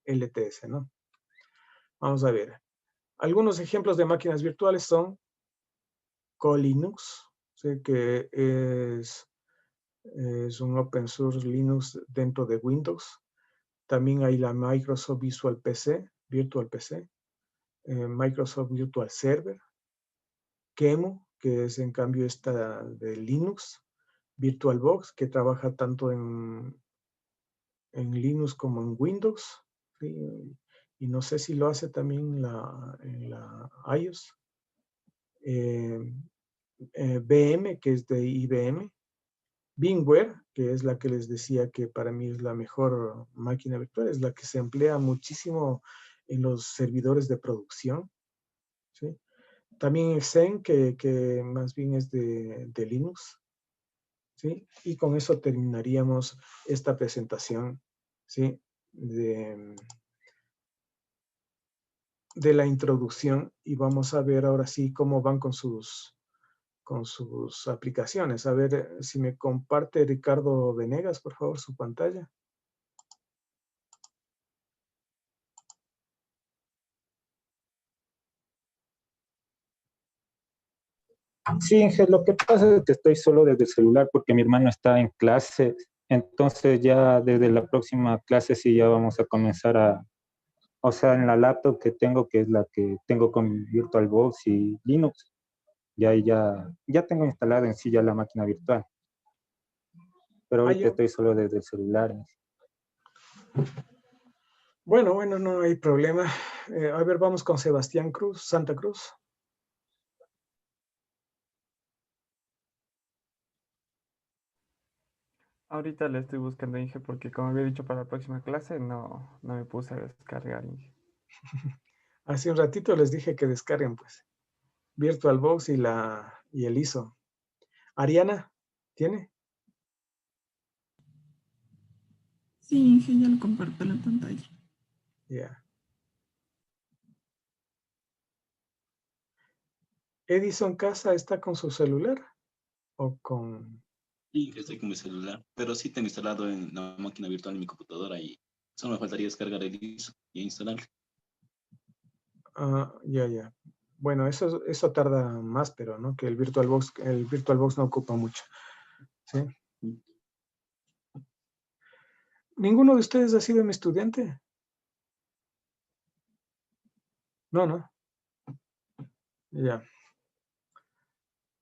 A: LTS, ¿no? Vamos a ver. Algunos ejemplos de máquinas virtuales son Colinux, ¿sí? Que es un open source Linux dentro de Windows. También hay la Microsoft Visual PC, Virtual PC. Microsoft Virtual Server, QEMU, que es en cambio esta de Linux, VirtualBox, que trabaja tanto en Linux como en Windows, ¿sí? y no sé si lo hace también en la iOS. VM, que es de IBM. VMware, que es la que les decía que para mí es la mejor máquina virtual, es la que se emplea muchísimo en los servidores de producción. ¿Sí? También Xen, que más bien es de Linux. ¿Sí? Y con eso terminaríamos esta presentación, ¿sí? de la introducción, y vamos a ver ahora sí cómo van con sus aplicaciones. A ver si me comparte Ricardo Venegas, por favor, su pantalla.
B: Sí, Inge, lo que pasa es que estoy solo desde el celular porque mi hermano está en clase. Entonces ya desde la próxima clase sí ya vamos a comenzar o sea, en la laptop que tengo, que es la que tengo con VirtualBox y Linux, ya tengo instalada en sí ya la máquina virtual. Pero ahorita estoy solo desde el celular.
A: Bueno, no hay problema. A ver, vamos con Sebastián Cruz, Santa Cruz.
D: Ahorita le estoy buscando, Inge, porque como había dicho para la próxima clase, no me puse a descargar, Inge.
A: Hace un ratito les dije que descarguen, pues, VirtualBox y el ISO. Ariana, ¿tiene?
E: Sí, Inge, ya lo comparto en la pantalla.
A: Ya. Edison Casa está con su celular o con...
F: Sí, que estoy con mi celular, pero sí tengo instalado en la máquina virtual en mi computadora y solo me faltaría descargar el ISO y instalarlo.
A: Ah, ya. Bueno, eso tarda más, pero ¿no? Que el VirtualBox no ocupa mucho. ¿Sí? ¿Ninguno de ustedes ha sido mi estudiante? No. Ya.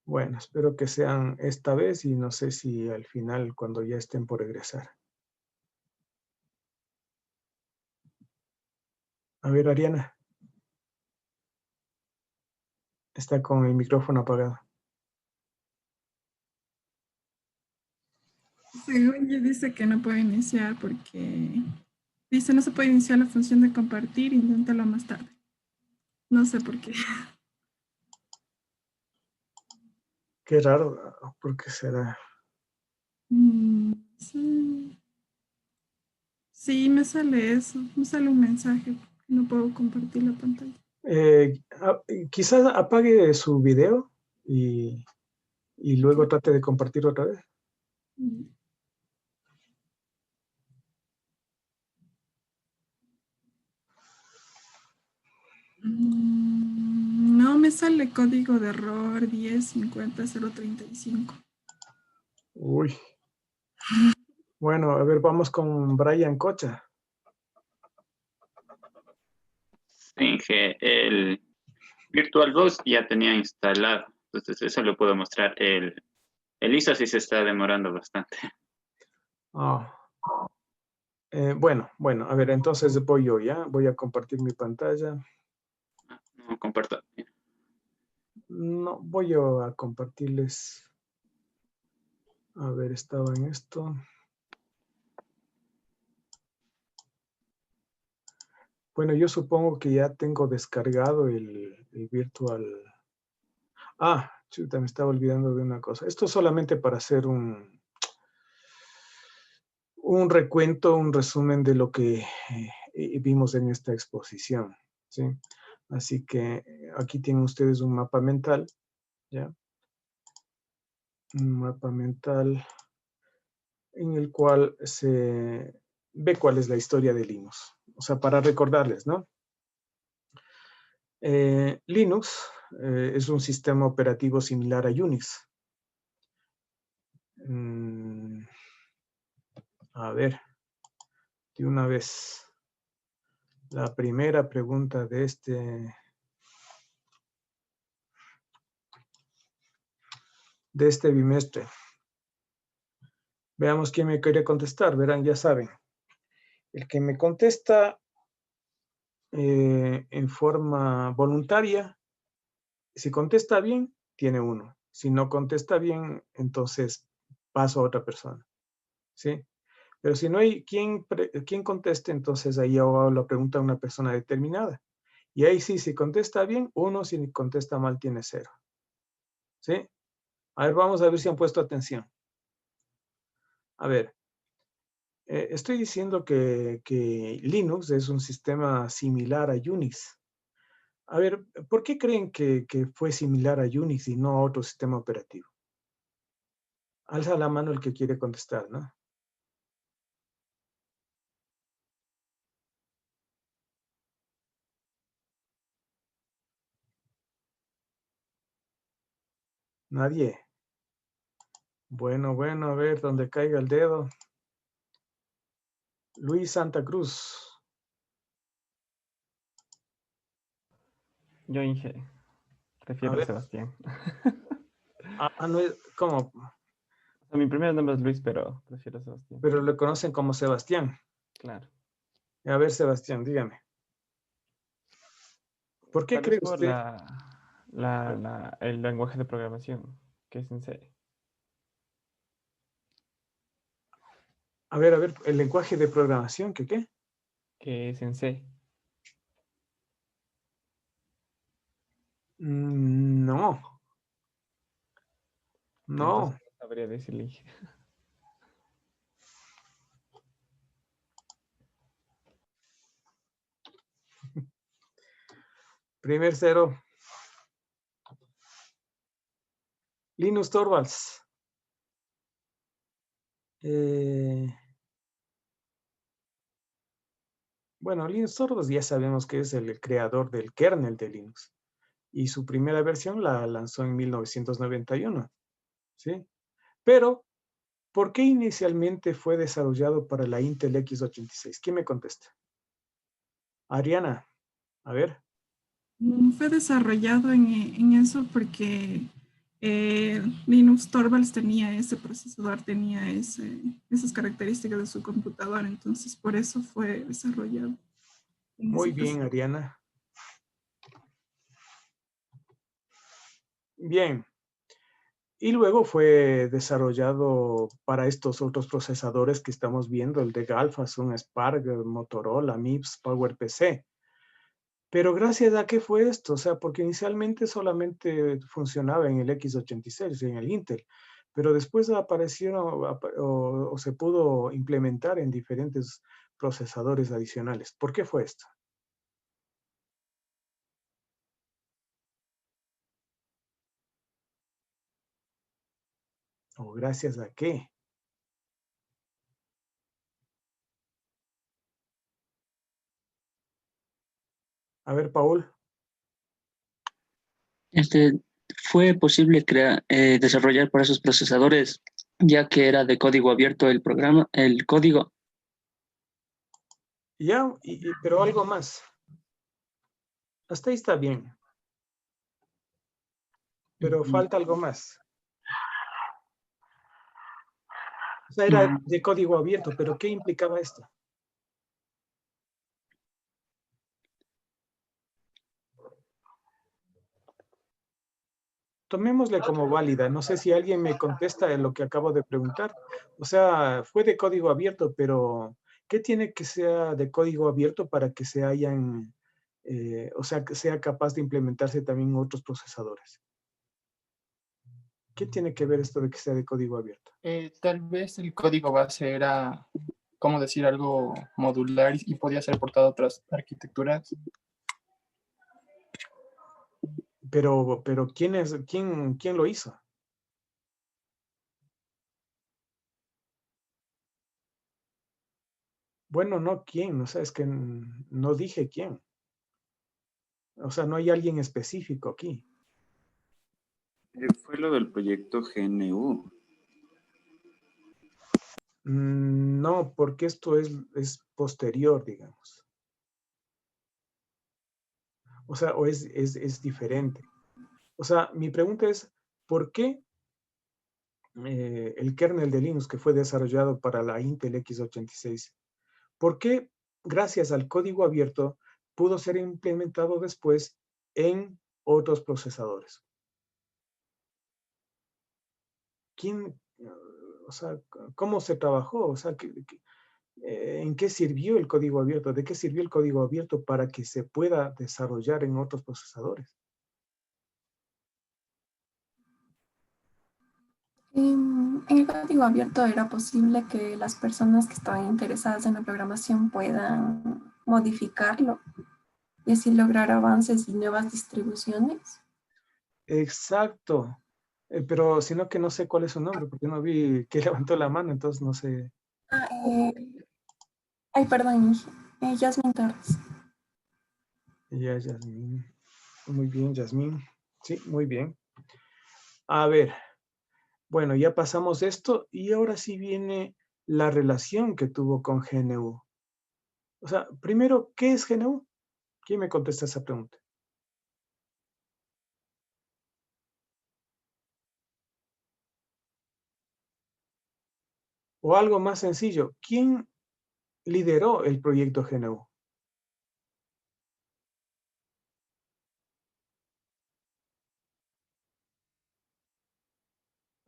A: Bueno, espero que sean esta vez y no sé si al final cuando ya estén por egresar. A ver, Ariana. Está con el micrófono apagado.
E: Según yo dice que no puede iniciar porque dice no se puede iniciar la función de compartir, inténtalo más tarde. No sé por qué.
A: Qué raro, ¿por qué será?
E: Sí. Sí, me sale eso. Me sale un mensaje. No puedo compartir la pantalla.
A: Quizás apague su video y luego trate de compartir otra vez.
E: No, me sale código de error 1050-035.
A: Uy. Bueno, a ver, vamos con Brian Cocha.
G: Inge, el VirtualBox ya tenía instalado, entonces eso lo puedo mostrar. El ISO sí se está demorando bastante.
A: Bueno, a ver, entonces voy yo, ¿ya? Voy a compartir mi pantalla.
G: No comparto.
A: No, voy yo a compartirles. A ver, estaba en esto. Bueno, yo supongo que ya tengo descargado el virtual. Chuta, me estaba olvidando de una cosa. Esto es solamente para hacer un recuento, un resumen de lo que vimos en esta exposición, ¿sí? Así que aquí tienen ustedes un mapa mental, ¿ya? Un mapa mental en el cual se ve cuál es la historia de Linux. O sea, para recordarles, ¿no? Linux es un sistema operativo similar a Unix. A ver, de una vez, la primera pregunta de este bimestre. Veamos quién me quiere contestar. Verán, ya saben. El que me contesta en forma voluntaria. Si contesta bien, tiene 1. Si no contesta bien, entonces paso a otra persona. ¿Sí? Pero si no hay quien conteste, entonces ahí hago la pregunta a una persona determinada. Y ahí sí, si contesta bien, 1, si contesta mal, tiene 0. ¿Sí? A ver, vamos a ver si han puesto atención. A ver, estoy diciendo que Linux es un sistema similar a Unix. A ver, ¿por qué creen que fue similar a Unix y no a otro sistema operativo? Alza la mano el que quiere contestar, ¿no? Nadie. Bueno, a ver, donde caiga el dedo. Luis Santa Cruz.
D: Yo, Inge, prefiero
A: ver.
D: Sebastián.
A: No es, ¿cómo?
D: O sea, mi primer nombre es Luis, pero prefiero Sebastián.
A: Pero le conocen como Sebastián.
D: Claro.
A: A ver, Sebastián, dígame. ¿Por qué
D: Tal
A: cree
D: vez por
A: usted?
D: el lenguaje de programación, que es en C.
A: A ver, el lenguaje de programación, ¿qué qué?
D: Que es en C.
A: No. No.
D: Entonces, no sabría decirle, Inge.
A: Primer 0. Linus Torvalds. Bueno, Linus Torvalds ya sabemos que es el creador del kernel de Linux. Y su primera versión la lanzó en 1991. ¿Sí? Pero, ¿por qué inicialmente fue desarrollado para la Intel x86? ¿Quién me contesta? Ariana, a ver.
E: Fue desarrollado en eso porque Linux Torvalds tenía ese procesador, tenía esas características de su computadora, entonces por eso fue desarrollado.
A: Muy bien, Ariana. Bien. Y luego fue desarrollado para estos otros procesadores que estamos viendo, el de Galfas, un Spark, Motorola, MIPS, PowerPC. Pero gracias a qué fue esto, o sea, porque inicialmente solamente funcionaba en el x86, en el Intel, pero después aparecieron o se pudo implementar en diferentes procesadores adicionales. ¿Por qué fue esto? ¿O gracias a qué? A ver, Paul.
H: Fue posible desarrollar para esos procesadores, ya que era de código abierto el programa, el código.
A: Ya, pero algo más. Hasta ahí está bien. Pero falta algo más. O sea, era de código abierto, pero ¿qué implicaba esto? Tomémosle como válida. No sé si alguien me contesta en lo que acabo de preguntar. O sea, fue de código abierto, pero ¿qué tiene que sea de código abierto para que se hayan, o sea, que sea capaz de implementarse también en otros procesadores? ¿Qué tiene que ver esto de que sea de código abierto?
I: Tal vez el código base era, ¿cómo decir?, algo modular y podía ser portado a otras arquitecturas.
A: Pero ¿quién lo hizo? Bueno, no quién, o sea, es que no dije quién. O sea, no hay alguien específico aquí.
J: Fue lo del proyecto GNU.
A: No, porque esto es posterior, digamos. O sea, o es diferente. O sea, mi pregunta es, ¿por qué el kernel de Linux que fue desarrollado para la Intel x86, por qué gracias al código abierto pudo ser implementado después en otros procesadores. O sea, ¿cómo se trabajó? O sea, ¿en qué sirvió el código abierto? ¿De qué sirvió el código abierto para que se pueda desarrollar en otros procesadores?
C: En el código abierto era posible que las personas que estaban interesadas en la programación puedan modificarlo y así lograr avances y nuevas distribuciones.
A: Exacto. Pero sino que no sé cuál es su nombre, porque no vi que levantó la mano, entonces no sé.
C: Ah, ay, perdón, Yasmin Torres.
A: Ya, Yasmín. Muy bien, Yasmín. Sí, muy bien. A ver, bueno, ya pasamos esto y ahora sí viene la relación que tuvo con GNU. O sea, primero, ¿qué es GNU? ¿Quién me contesta esa pregunta? O algo más sencillo, ¿quién lideró el proyecto GNU?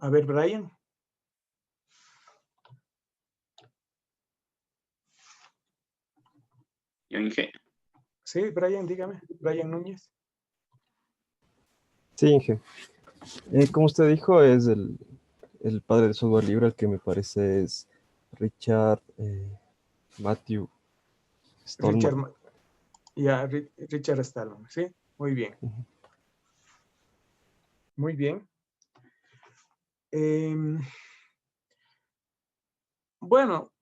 A: A ver, Brian.
G: Yo, Inge.
A: Sí, Brian, dígame. Brian Núñez.
K: Sí, Inge. Como usted dijo, es el padre del software libre, el que me parece es Richard Matthew Stallman.
A: Richard Stallman, ¿sí? Muy bien. Muy bien. Bueno,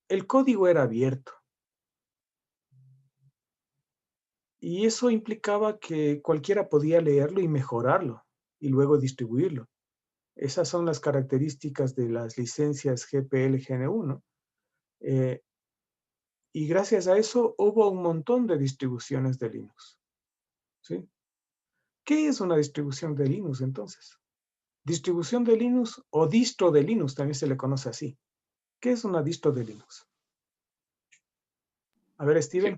A: el código era abierto. Y eso implicaba que cualquiera podía leerlo y mejorarlo y luego distribuirlo. Esas son las características de las licencias GPL-GNU, ¿no? Y gracias a eso hubo un montón de distribuciones de Linux, ¿sí? ¿Qué es una distribución de Linux entonces? Distribución de Linux o distro de Linux también se le conoce así. ¿Qué es una distro de Linux? A ver, Steven.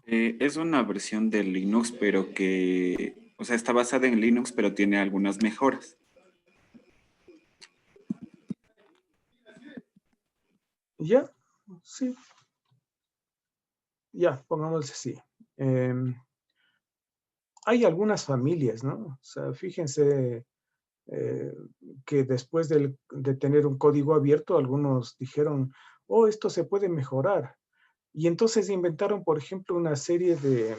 J: Es una versión de Linux, pero que, o sea, está basada en Linux, pero tiene algunas mejoras.
A: ¿Ya? Sí. Ya, pongámosle así. Hay algunas familias, ¿no? O sea, fíjense que después de tener un código abierto, algunos dijeron, oh, esto se puede mejorar. Y entonces inventaron, por ejemplo, una serie de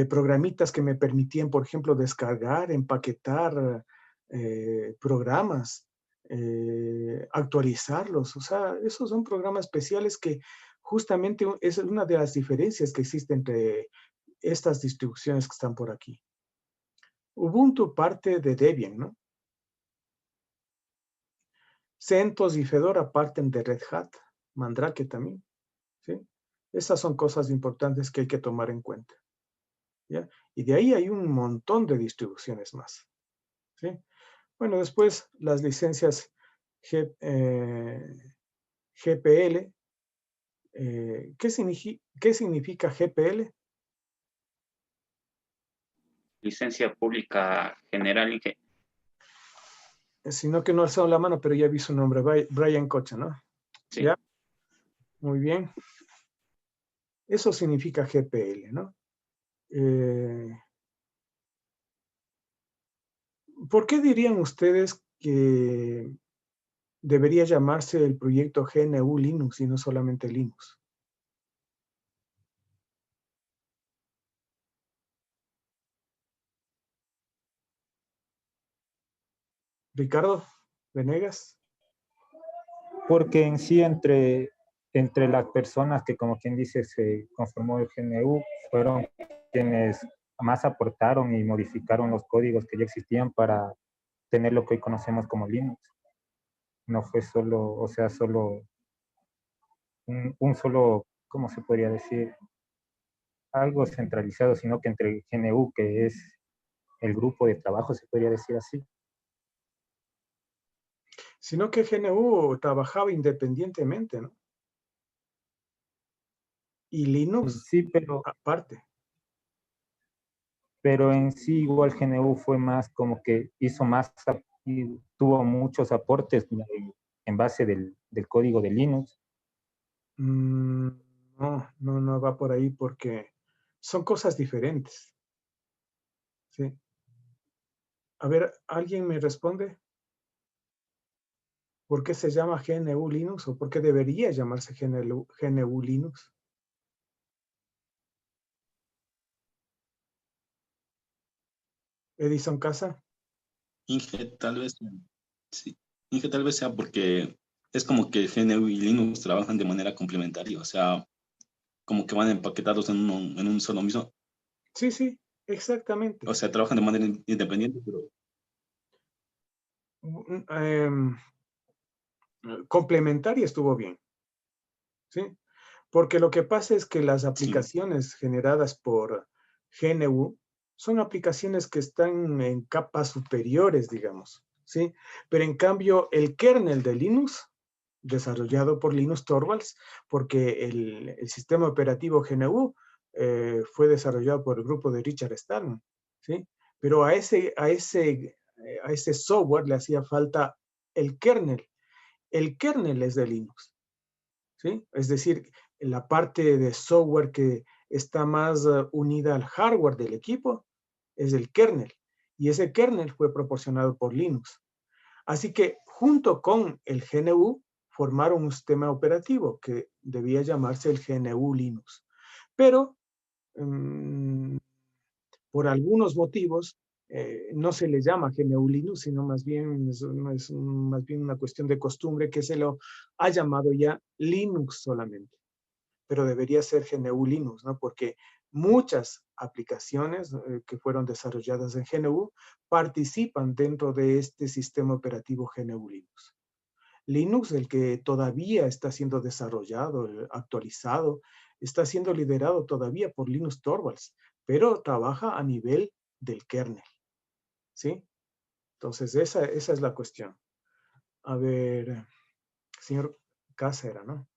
A: programitas que me permitían, por ejemplo, descargar, empaquetar programas, actualizarlos. O sea, esos son programas especiales que justamente es una de las diferencias que existe entre estas distribuciones que están por aquí. Ubuntu parte de Debian, ¿no? CentOS y Fedora parten de Red Hat, Mandrake también, ¿sí? Esas son cosas importantes que hay que tomar en cuenta, ¿ya? Y de ahí hay un montón de distribuciones más, ¿sí? Bueno, después las licencias GPL. ¿Qué significa GPL?
G: Licencia pública general, Inge.
A: Sino que no ha alzado la mano, pero ya vi su nombre, Brian Cocha, ¿no?
G: Sí.
A: ¿Ya? Muy bien. Eso significa GPL, ¿no? ¿Por qué dirían ustedes que debería llamarse el proyecto GNU Linux y no solamente Linux? Ricardo Venegas.
B: Porque en sí entre las personas que, como quien dice, se conformó el GNU, fueron quienes más aportaron y modificaron los códigos que ya existían para tener lo que hoy conocemos como Linux. No fue solo, o sea, solo un solo, ¿cómo se podría decir? Algo centralizado, sino que entre el GNU, que es el grupo de trabajo, se podría decir así.
A: Sino que GNU trabajaba independientemente, ¿no? Y Linux
B: Sí, pero
A: aparte.
B: pero en sí igual GNU fue más como que hizo más y tuvo muchos aportes en base del código de Linux.
A: No va por ahí porque son cosas diferentes. Sí. A ver, ¿alguien me responde? ¿Por qué se llama GNU Linux o por qué debería llamarse GNU Linux? Edison Casa.
F: Inge, tal vez, sí. Inge, tal vez sea porque es como que GNU y Linux trabajan de manera complementaria, o sea, como que van empaquetados en un solo mismo.
A: Sí, exactamente.
F: O sea, trabajan de manera independiente, pero
A: Complementaria estuvo bien. ¿Sí? Porque lo que pasa es que las
F: sí.
A: aplicaciones generadas por GNU son aplicaciones que están en capas superiores, digamos, ¿sí? Pero en cambio, el kernel de Linux, desarrollado por Linus Torvalds, porque el sistema operativo GNU fue desarrollado por el grupo de Richard Stallman, ¿sí? Pero a ese software le hacía falta el kernel. El kernel es de Linux, ¿sí? Es decir, la parte de software que está más unida al hardware del equipo es el kernel. Y ese kernel fue proporcionado por Linux. Así que junto con el GNU formaron un sistema operativo que debía llamarse el GNU Linux. Pero por algunos motivos no se le llama GNU Linux, sino más bien es más bien una cuestión de costumbre que se lo ha llamado ya Linux solamente. Pero debería ser GNU Linux, ¿no? Porque muchas aplicaciones que fueron desarrolladas en GNU participan dentro de este sistema operativo GNU Linux. Linux, el que todavía está siendo desarrollado, actualizado, está siendo liderado todavía por Linus Torvalds, pero trabaja a nivel del kernel, ¿sí? Entonces, esa es la cuestión. A ver, señor Cáceres, ¿no?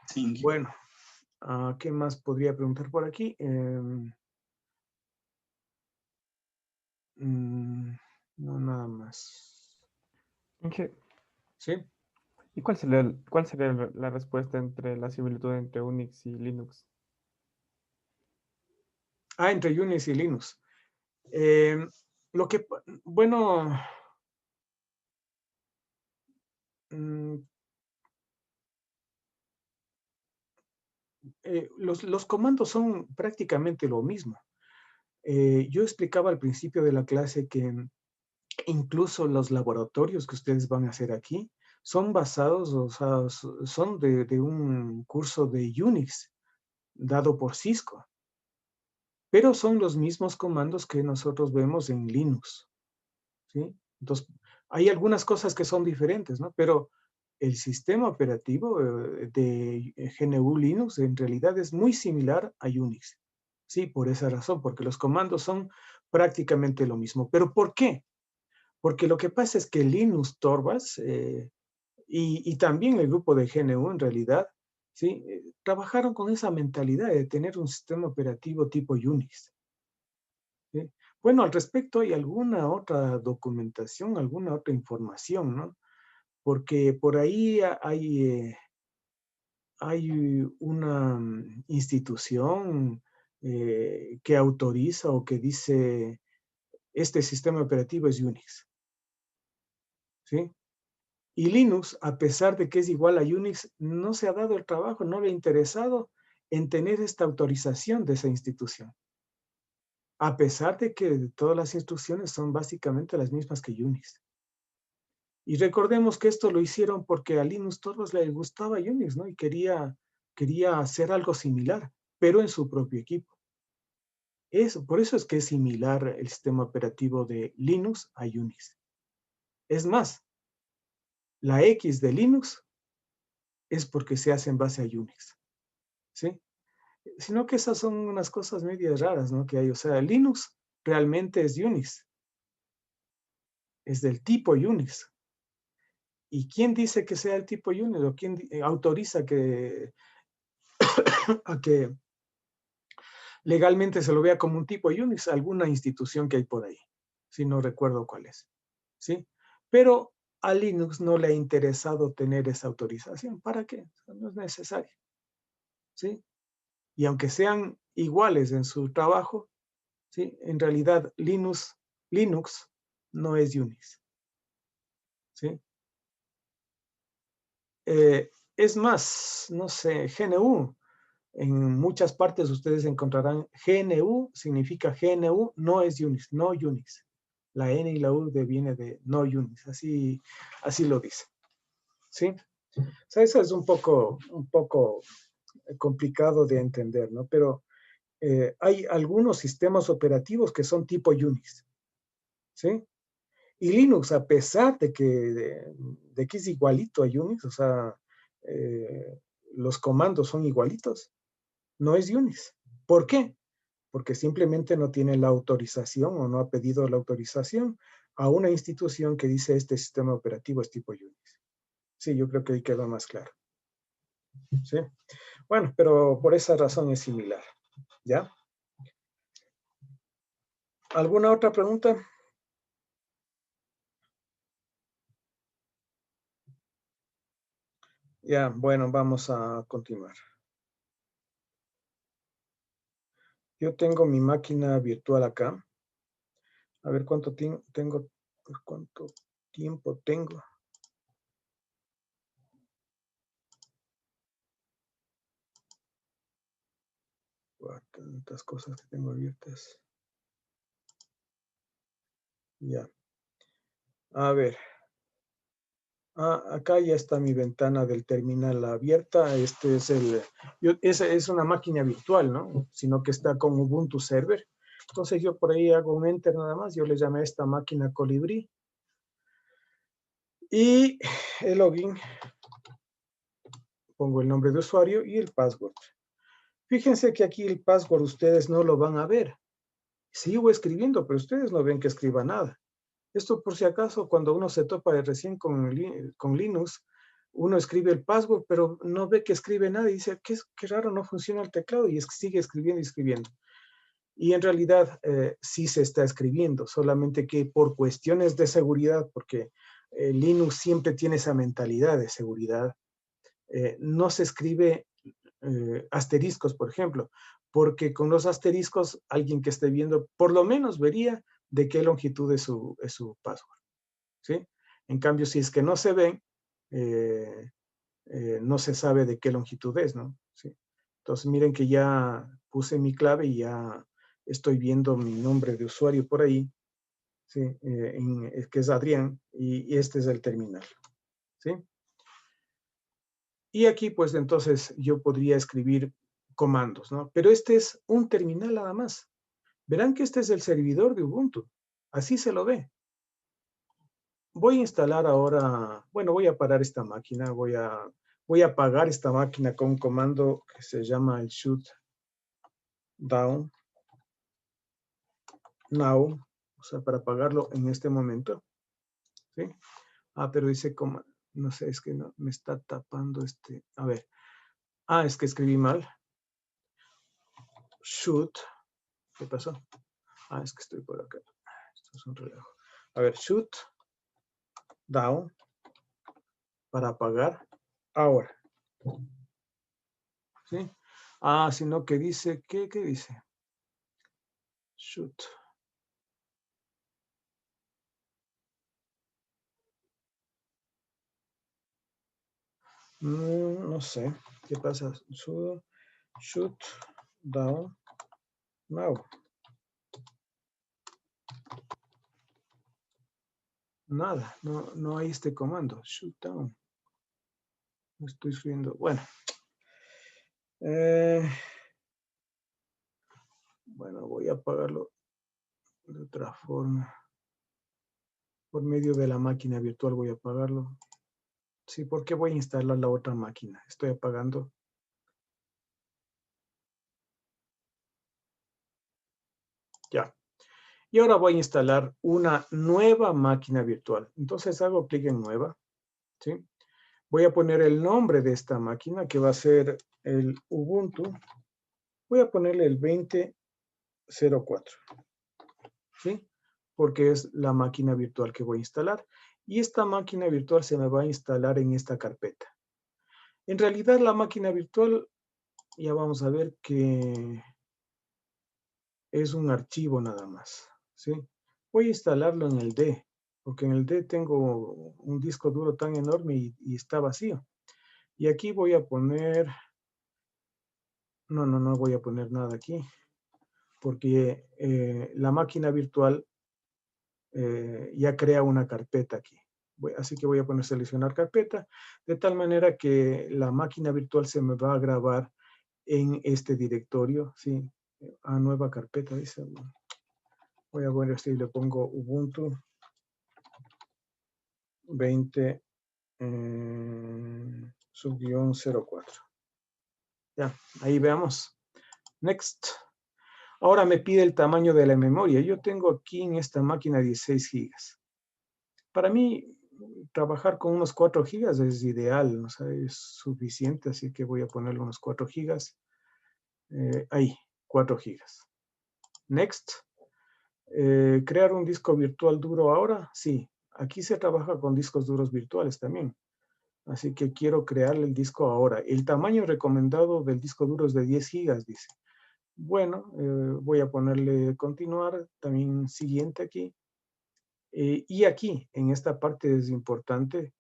F: Sí.
A: Bueno, ¿qué más podría preguntar por aquí? No, nada más.
D: Inge,
A: ¿Sí?
D: ¿y cuál sería la respuesta entre la similitud entre Unix y Linux?
A: Entre Unix y Linux. Bueno, los comandos son prácticamente lo mismo. Yo explicaba al principio de la clase que incluso los laboratorios que ustedes van a hacer aquí son basados, o sea, son de un curso de Unix dado por Cisco, pero son los mismos comandos que nosotros vemos en Linux, ¿sí? Entonces, hay algunas cosas que son diferentes, ¿no? Pero el sistema operativo de GNU Linux en realidad es muy similar a Unix. Sí, por esa razón, porque los comandos son prácticamente lo mismo. ¿Pero por qué? Porque lo que pasa es que Linus Torvalds y también el grupo de GNU en realidad, ¿sí? Trabajaron con esa mentalidad de tener un sistema operativo tipo Unix. ¿Sí? Bueno, al respecto hay alguna otra documentación, alguna otra información, ¿no? Porque por ahí hay una institución que autoriza o que dice este sistema operativo es Unix, ¿sí? Y Linux, a pesar de que es igual a Unix, no se ha dado el trabajo, no le ha interesado en tener esta autorización de esa institución. A pesar de que todas las instrucciones son básicamente las mismas que Unix. Y recordemos que esto lo hicieron porque a Linus Torvalds le gustaba Unix, ¿no? Y quería hacer algo similar, pero en su propio equipo. Por eso es que es similar el sistema operativo de Linux a Unix. Es más, la X de Linux es porque se hace en base a Unix, ¿sí? Sino que esas son unas cosas medias raras, ¿no? Que hay, o sea, Linux realmente es Unix. es del tipo Unix. ¿Y quién dice que sea el tipo Unix? ¿O quién autoriza que, a que legalmente se lo vea como un tipo Unix? Alguna institución que hay por ahí, si no recuerdo cuál es. ¿Sí? Pero a Linux no le ha interesado tener esa autorización. ¿Para qué? No es necesario. ¿Sí? Y aunque sean iguales en su trabajo, ¿sí? En realidad Linux no es Unix. ¿Sí? Es más, no sé, GNU. En muchas partes ustedes encontrarán GNU, significa GNU, no es Unix, no Unix. La N y la U viene de no Unix, así lo dice. ¿Sí? O sea, eso es un poco complicado de entender, ¿no? Pero hay algunos sistemas operativos que son tipo Unix. ¿Sí? Y Linux, a pesar de que es igualito a Unix, o sea, los comandos son igualitos, no es Unix. ¿Por qué? Porque simplemente no tiene la autorización o no ha pedido la autorización a una institución que dice este sistema operativo es tipo Unix. Sí, yo creo que ahí queda más claro. ¿Sí? Bueno, pero por esa razón es similar. ¿Ya? ¿Alguna otra pregunta? Ya, bueno, vamos a continuar. Yo tengo mi máquina virtual acá. A ver cuánto tengo, por cuánto tiempo tengo. Tantas cosas que tengo abiertas. Ya. A ver. Acá ya está mi ventana del terminal abierta. Este es esa es una máquina virtual, ¿no? Sino que está con Ubuntu Server. Entonces yo por ahí hago un enter nada más. Yo le llamé a esta máquina Colibrí. Y el login. Pongo el nombre de usuario y el password. Fíjense que aquí el password ustedes no lo van a ver. Sigo escribiendo, pero ustedes no ven que escriba nada. Esto por si acaso, cuando uno se topa recién con Linux, uno escribe el password, pero no ve que escribe nada y dice, qué raro, no funciona el teclado y sigue escribiendo y escribiendo. Y en realidad sí se está escribiendo, solamente que por cuestiones de seguridad, porque Linux siempre tiene esa mentalidad de seguridad, no se escribe asteriscos, por ejemplo, porque con los asteriscos alguien que esté viendo por lo menos vería de qué longitud es su password. ¿Sí? En cambio, si es que no se ven, no se sabe de qué longitud es, ¿no? ¿Sí? Entonces, miren que ya puse mi clave y ya estoy viendo mi nombre de usuario por ahí, ¿sí? Que es Adrián, y este es el terminal, ¿sí? Y aquí, pues, entonces, yo podría escribir comandos, ¿no? Pero este es un terminal nada más. Verán que este es el servidor de Ubuntu. Así se lo ve. Voy a instalar ahora, bueno, voy a parar esta máquina, voy a apagar esta máquina con un comando que se llama el shutdown now, o sea, para apagarlo en este momento. ¿Sí? Pero dice como, no sé, es que no, me está tapando a ver. Es que escribí mal. ¿Qué pasó? Es que estoy por acá. Esto es un relajo. A ver, shutdown para apagar ahora. ¿Sí? Sino que dice, ¿qué dice? Shoot. No sé. ¿Qué pasa? Shoot down now. Nada. No hay este comando. Shoot down. No estoy escribiendo. Bueno. Bueno, voy a apagarlo de otra forma. Por medio de la máquina virtual voy a apagarlo. Sí, porque voy a instalar la otra máquina. Estoy apagando. Ya. Y ahora voy a instalar una nueva máquina virtual. Entonces hago clic en nueva, ¿sí? Voy a poner el nombre de esta máquina, que va a ser el Ubuntu. Voy a ponerle el 2004, ¿sí? Porque es la máquina virtual que voy a instalar. Y esta máquina virtual se me va a instalar en esta carpeta. En realidad la máquina virtual, ya vamos a ver que es un archivo nada más, ¿sí? Voy a instalarlo en el D, porque en el D tengo un disco duro tan enorme y está vacío. Y aquí voy a poner, no voy a poner nada aquí, porque la máquina virtual ya crea una carpeta aquí. Así que voy a poner seleccionar carpeta, de tal manera que la máquina virtual se me va a grabar en este directorio, ¿sí? A nueva carpeta, dice. Voy a ver si le pongo Ubuntu 20 _04. Ya, ahí veamos. Next. Ahora me pide el tamaño de la memoria. Yo tengo aquí en esta máquina 16 gigas. Para mí, trabajar con unos 4 gigas es ideal, o sea, es suficiente, así que voy a ponerle unos 4 gigas. Ahí, 4 gigas. Next. ¿Crear un disco virtual duro ahora? Sí, aquí se trabaja con discos duros virtuales también. Así que quiero crearle el disco ahora. El tamaño recomendado del disco duro es de 10 gigas, dice. Bueno, voy a ponerle continuar, también siguiente aquí. Y aquí, en esta parte es importante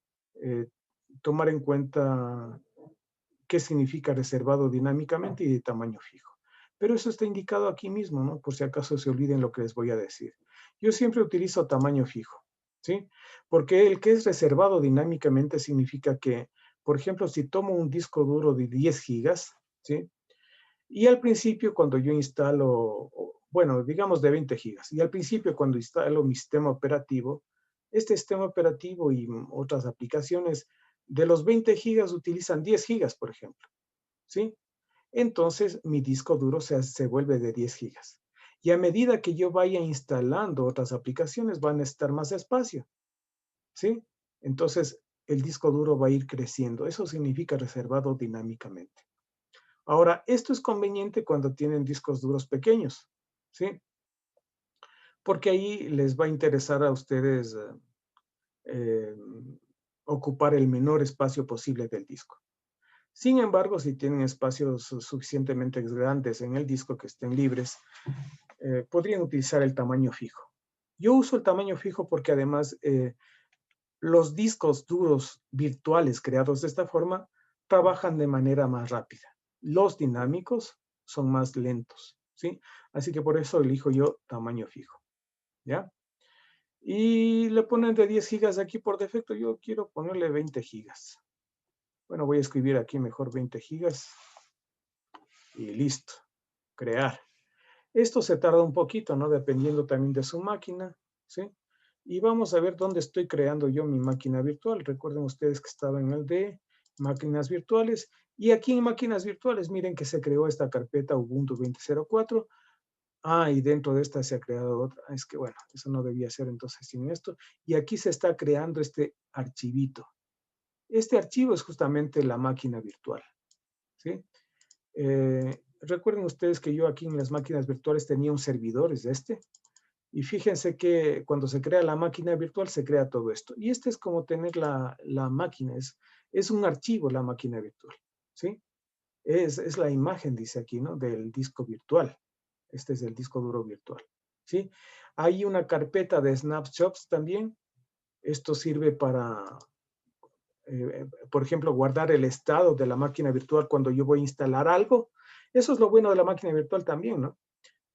A: tomar en cuenta qué significa reservado dinámicamente y de tamaño fijo. Pero eso está indicado aquí mismo, ¿no? Por si acaso se olviden lo que les voy a decir. Yo siempre utilizo tamaño fijo, ¿sí? Porque el que es reservado dinámicamente significa que, por ejemplo, si tomo un disco duro de 10 gigas, ¿sí? Y al principio cuando yo instalo, bueno, digamos de 20 gigas, y al principio cuando instalo mi sistema operativo, este sistema operativo y otras aplicaciones de los 20 gigas utilizan 10 gigas, por ejemplo, ¿sí? Entonces mi disco duro se vuelve de 10 gigas. Y a medida que yo vaya instalando otras aplicaciones, van a necesitar más espacio, ¿sí? Entonces el disco duro va a ir creciendo. Eso significa reservado dinámicamente. Ahora, esto es conveniente cuando tienen discos duros pequeños, ¿sí? Porque ahí les va a interesar a ustedes ocupar el menor espacio posible del disco. Sin embargo, si tienen espacios suficientemente grandes en el disco que estén libres, podrían utilizar el tamaño fijo. Yo uso el tamaño fijo porque además los discos duros virtuales creados de esta forma trabajan de manera más rápida. Los dinámicos son más lentos, ¿sí? Así que por eso elijo yo tamaño fijo, ¿ya? Y le ponen de 10 gigas aquí por defecto. Yo quiero ponerle 20 gigas. Bueno, voy a escribir aquí mejor 20 gigas. Y listo. Crear. Esto se tarda un poquito, ¿no? Dependiendo también de su máquina, ¿sí? Y vamos a ver dónde estoy creando yo mi máquina virtual. Recuerden ustedes que estaba en el de máquinas virtuales. Y aquí en máquinas virtuales, miren que se creó esta carpeta Ubuntu 2004. Ah, y dentro de esta se ha creado otra. Es que bueno, eso no debía ser entonces sin esto. Y aquí se está creando este archivito. Este archivo es justamente la máquina virtual, ¿sí? Recuerden ustedes que yo aquí en las máquinas virtuales tenía un servidor, es este. Y fíjense que cuando se crea la máquina virtual se crea todo esto. Y este es como tener la máquina, es un archivo la máquina virtual, ¿sí? Es la imagen, dice aquí, ¿no? Del disco virtual. Este es el disco duro virtual, ¿sí? Hay una carpeta de snapshots también. Esto sirve para, por ejemplo, guardar el estado de la máquina virtual cuando yo voy a instalar algo. Eso es lo bueno de la máquina virtual también, ¿no?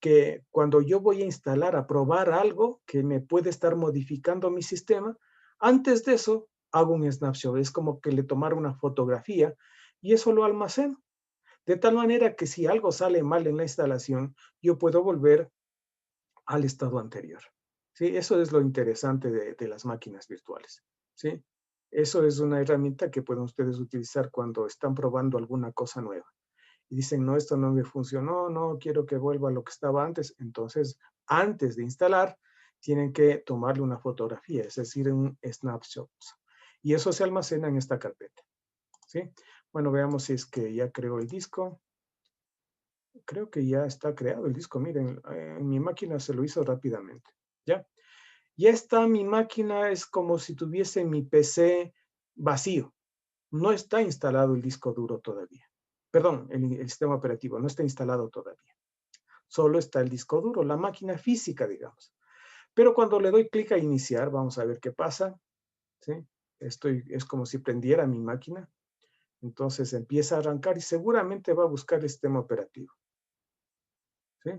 A: Que cuando yo voy a instalar, a probar algo que me puede estar modificando mi sistema, antes de eso hago un snapshot. Es como que le tomara una fotografía y eso lo almaceno. De tal manera que si algo sale mal en la instalación, yo puedo volver al estado anterior. ¿Sí? Eso es lo interesante de las máquinas virtuales. ¿Sí? Eso es una herramienta que pueden ustedes utilizar cuando están probando alguna cosa nueva. y dicen, no, esto no me funcionó, no quiero que vuelva a lo que estaba antes. Entonces, antes de instalar, tienen que tomarle una fotografía, es decir, un snapshot. Y eso se almacena en esta carpeta. ¿Sí? Bueno, veamos si es que ya creó el disco. Creo que ya está creado el disco. Miren, en mi máquina se lo hizo rápidamente. ¿Ya? Ya está, mi máquina es como si tuviese mi PC vacío. No está instalado el disco duro todavía. Perdón, el sistema operativo no está instalado todavía. Solo está el disco duro, la máquina física, digamos. Pero cuando le doy clic a iniciar, vamos a ver qué pasa. ¿Sí? Es como si prendiera mi máquina. Entonces empieza a arrancar y seguramente va a buscar el sistema operativo. ¿Sí?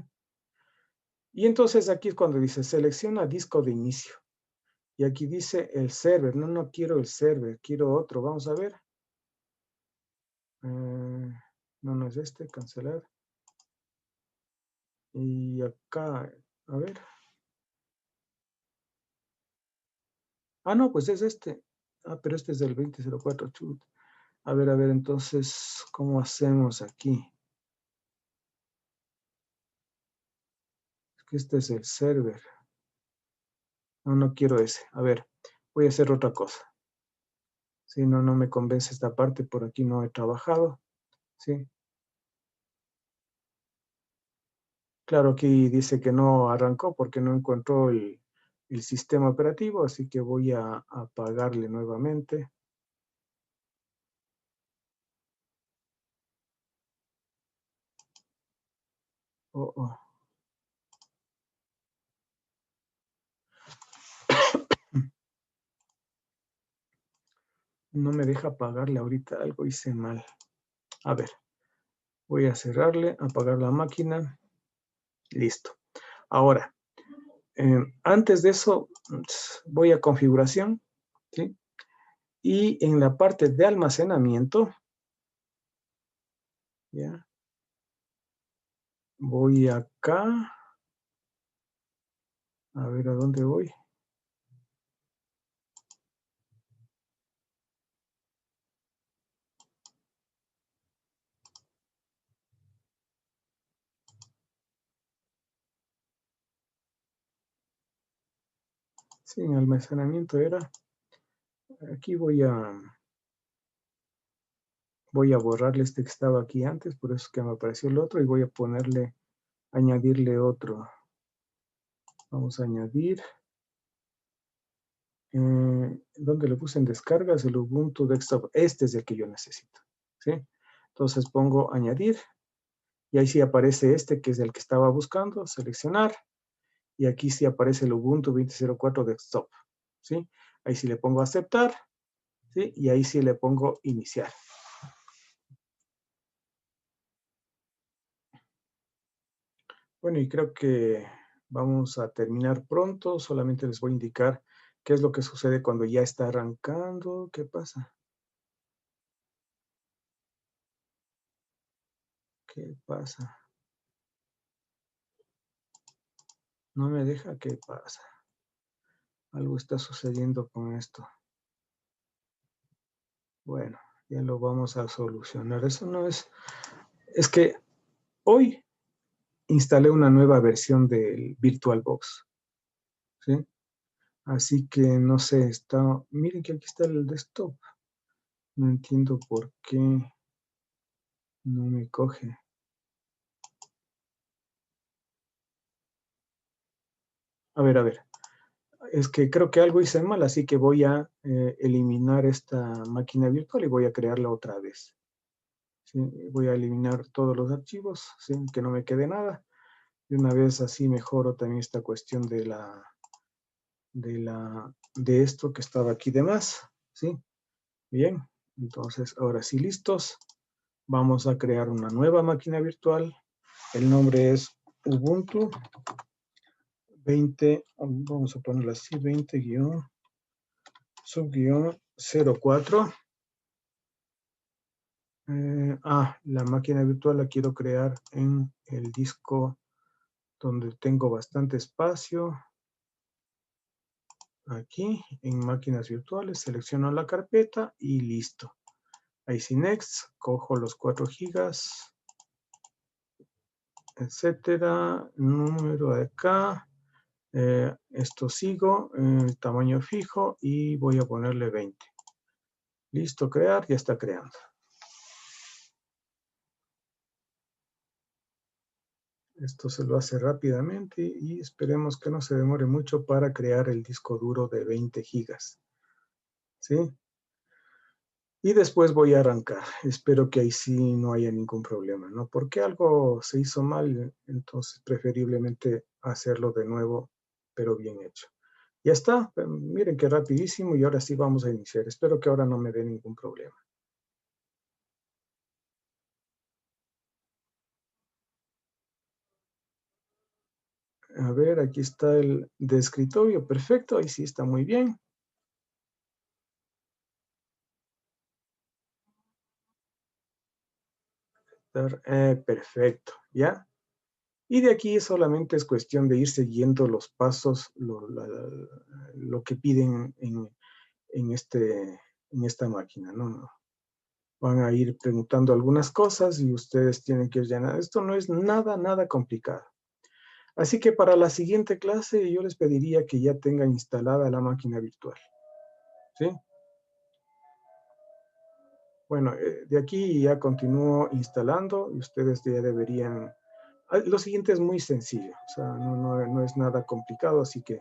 A: Y entonces aquí es cuando dice selecciona disco de inicio. Y aquí dice el server. No, no quiero el server, quiero otro. Vamos a ver. No, no es este, cancelar. Y acá, a ver. Ah, no, pues es este. Ah, pero este es del 2004. Chut. A ver, entonces, ¿cómo hacemos aquí? Es que este es el server. No, no quiero ese. A ver, voy a hacer otra cosa. Si no, no me convence esta parte. Por aquí no he trabajado. Sí. Claro, aquí dice que no arrancó porque no encontró el sistema operativo, así que voy a apagarle nuevamente. Oh, oh. No me deja apagarle ahorita, algo hice mal. A ver, voy a cerrarle, apagar la máquina. Listo. Ahora, antes de eso, voy a configuración, ¿sí? Y en la parte de almacenamiento, ¿ya? Voy acá. A ver, ¿a dónde voy? Sí, en almacenamiento era. Aquí voy a borrarle este que estaba aquí antes, por eso es que me apareció el otro, y voy a añadirle otro. Vamos a añadir. ¿Dónde le puse en descargas? El Ubuntu Desktop. Este es el que yo necesito. ¿Sí? Entonces pongo añadir. Y ahí sí aparece este que es el que estaba buscando. Seleccionar. Y aquí sí aparece el Ubuntu 20.04 Desktop. ¿Sí? Ahí sí le pongo aceptar. ¿Sí? Y ahí sí le pongo iniciar. Bueno, y creo que vamos a terminar pronto. Solamente les voy a indicar qué es lo que sucede cuando ya está arrancando. ¿Qué pasa? ¿Qué pasa? No me deja. ¿Qué pasa? Algo está sucediendo con esto. Bueno, ya lo vamos a solucionar. Eso no es... Es que hoy instalé una nueva versión del VirtualBox. ¿Sí? Así que no sé, está... Miren que aquí está el desktop. No entiendo por qué no me coge. A ver. Es que creo que algo hice mal, así que voy a eliminar esta máquina virtual y voy a crearla otra vez. ¿Sí? Voy a eliminar todos los archivos, ¿sí? Que no me quede nada. Y una vez así mejoro también esta cuestión de esto que estaba aquí de más, ¿sí? Bien, entonces ahora sí listos. Vamos a crear una nueva máquina virtual. El nombre es Ubuntu 20, vamos a ponerlo así, 20-04. La máquina virtual la quiero crear en el disco donde tengo bastante espacio. Aquí, en máquinas virtuales, selecciono la carpeta y listo. Ahí sí, next, cojo los 4 gigas. etcétera. Número de acá. Esto sigo, tamaño fijo y voy a ponerle 20. Listo, crear, ya está creando. Esto se lo hace rápidamente y esperemos que no se demore mucho para crear el disco duro de 20 gigas. ¿Sí? Y después voy a arrancar. Espero que ahí sí no haya ningún problema, ¿no? Porque algo se hizo mal, entonces preferiblemente hacerlo de nuevo, pero bien hecho. Ya está, miren qué rapidísimo y ahora sí vamos a iniciar. Espero que ahora no me dé ningún problema. A ver, aquí está el de escritorio, perfecto, ahí sí está muy bien. Perfecto, ¿ya? Y de aquí solamente es cuestión de ir siguiendo los pasos, lo que piden en esta máquina, ¿no? Van a ir preguntando algunas cosas y ustedes tienen que llenar. Esto no es nada complicado. Así que para la siguiente clase yo les pediría que ya tengan instalada la máquina virtual. ¿Sí? Bueno, de aquí ya continúo instalando y ustedes ya deberían... Lo siguiente es muy sencillo, o sea, no es nada complicado, así que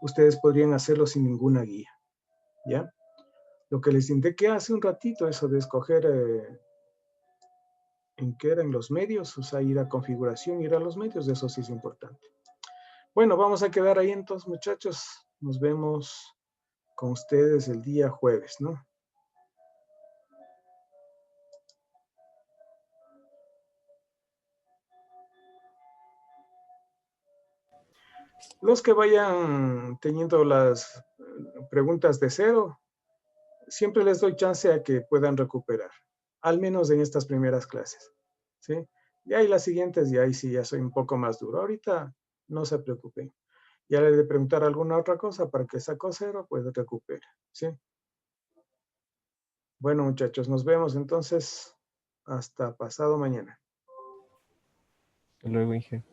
A: ustedes podrían hacerlo sin ninguna guía, ¿ya? Lo que les indiqué hace un ratito, eso de escoger en qué eran los medios, o sea, ir a configuración, ir a los medios, eso sí es importante. Bueno, vamos a quedar ahí entonces, muchachos. Nos vemos con ustedes el día jueves, ¿no? Los que vayan teniendo las preguntas de cero, siempre les doy chance a que puedan recuperar, al menos en estas primeras clases, ¿sí? Y ahí las siguientes, y ahí sí ya soy un poco más duro. Ahorita no se preocupen. Ya le de preguntar alguna otra cosa para que sacó cero, pues recupere, ¿sí? Bueno, muchachos, nos vemos entonces hasta pasado mañana.
K: Hasta luego, Inge.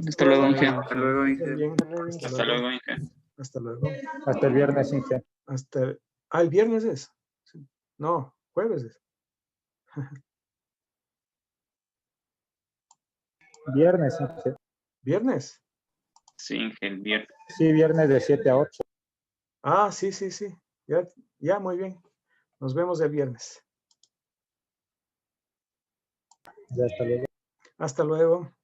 H: Hasta luego, Inge.
J: Hasta luego, Inge.
A: Bien.
G: Hasta luego, Inge.
A: Hasta luego.
B: Hasta el viernes, Inge.
A: ¿El viernes es? Sí. No, jueves es.
B: Viernes, Inge.
A: ¿Viernes?
G: Sí, Inge, el viernes.
B: Sí, viernes de 7 a 8.
A: Ah, sí. Ya, muy bien. Nos vemos el viernes.
B: Ya, hasta luego.
A: Hasta luego.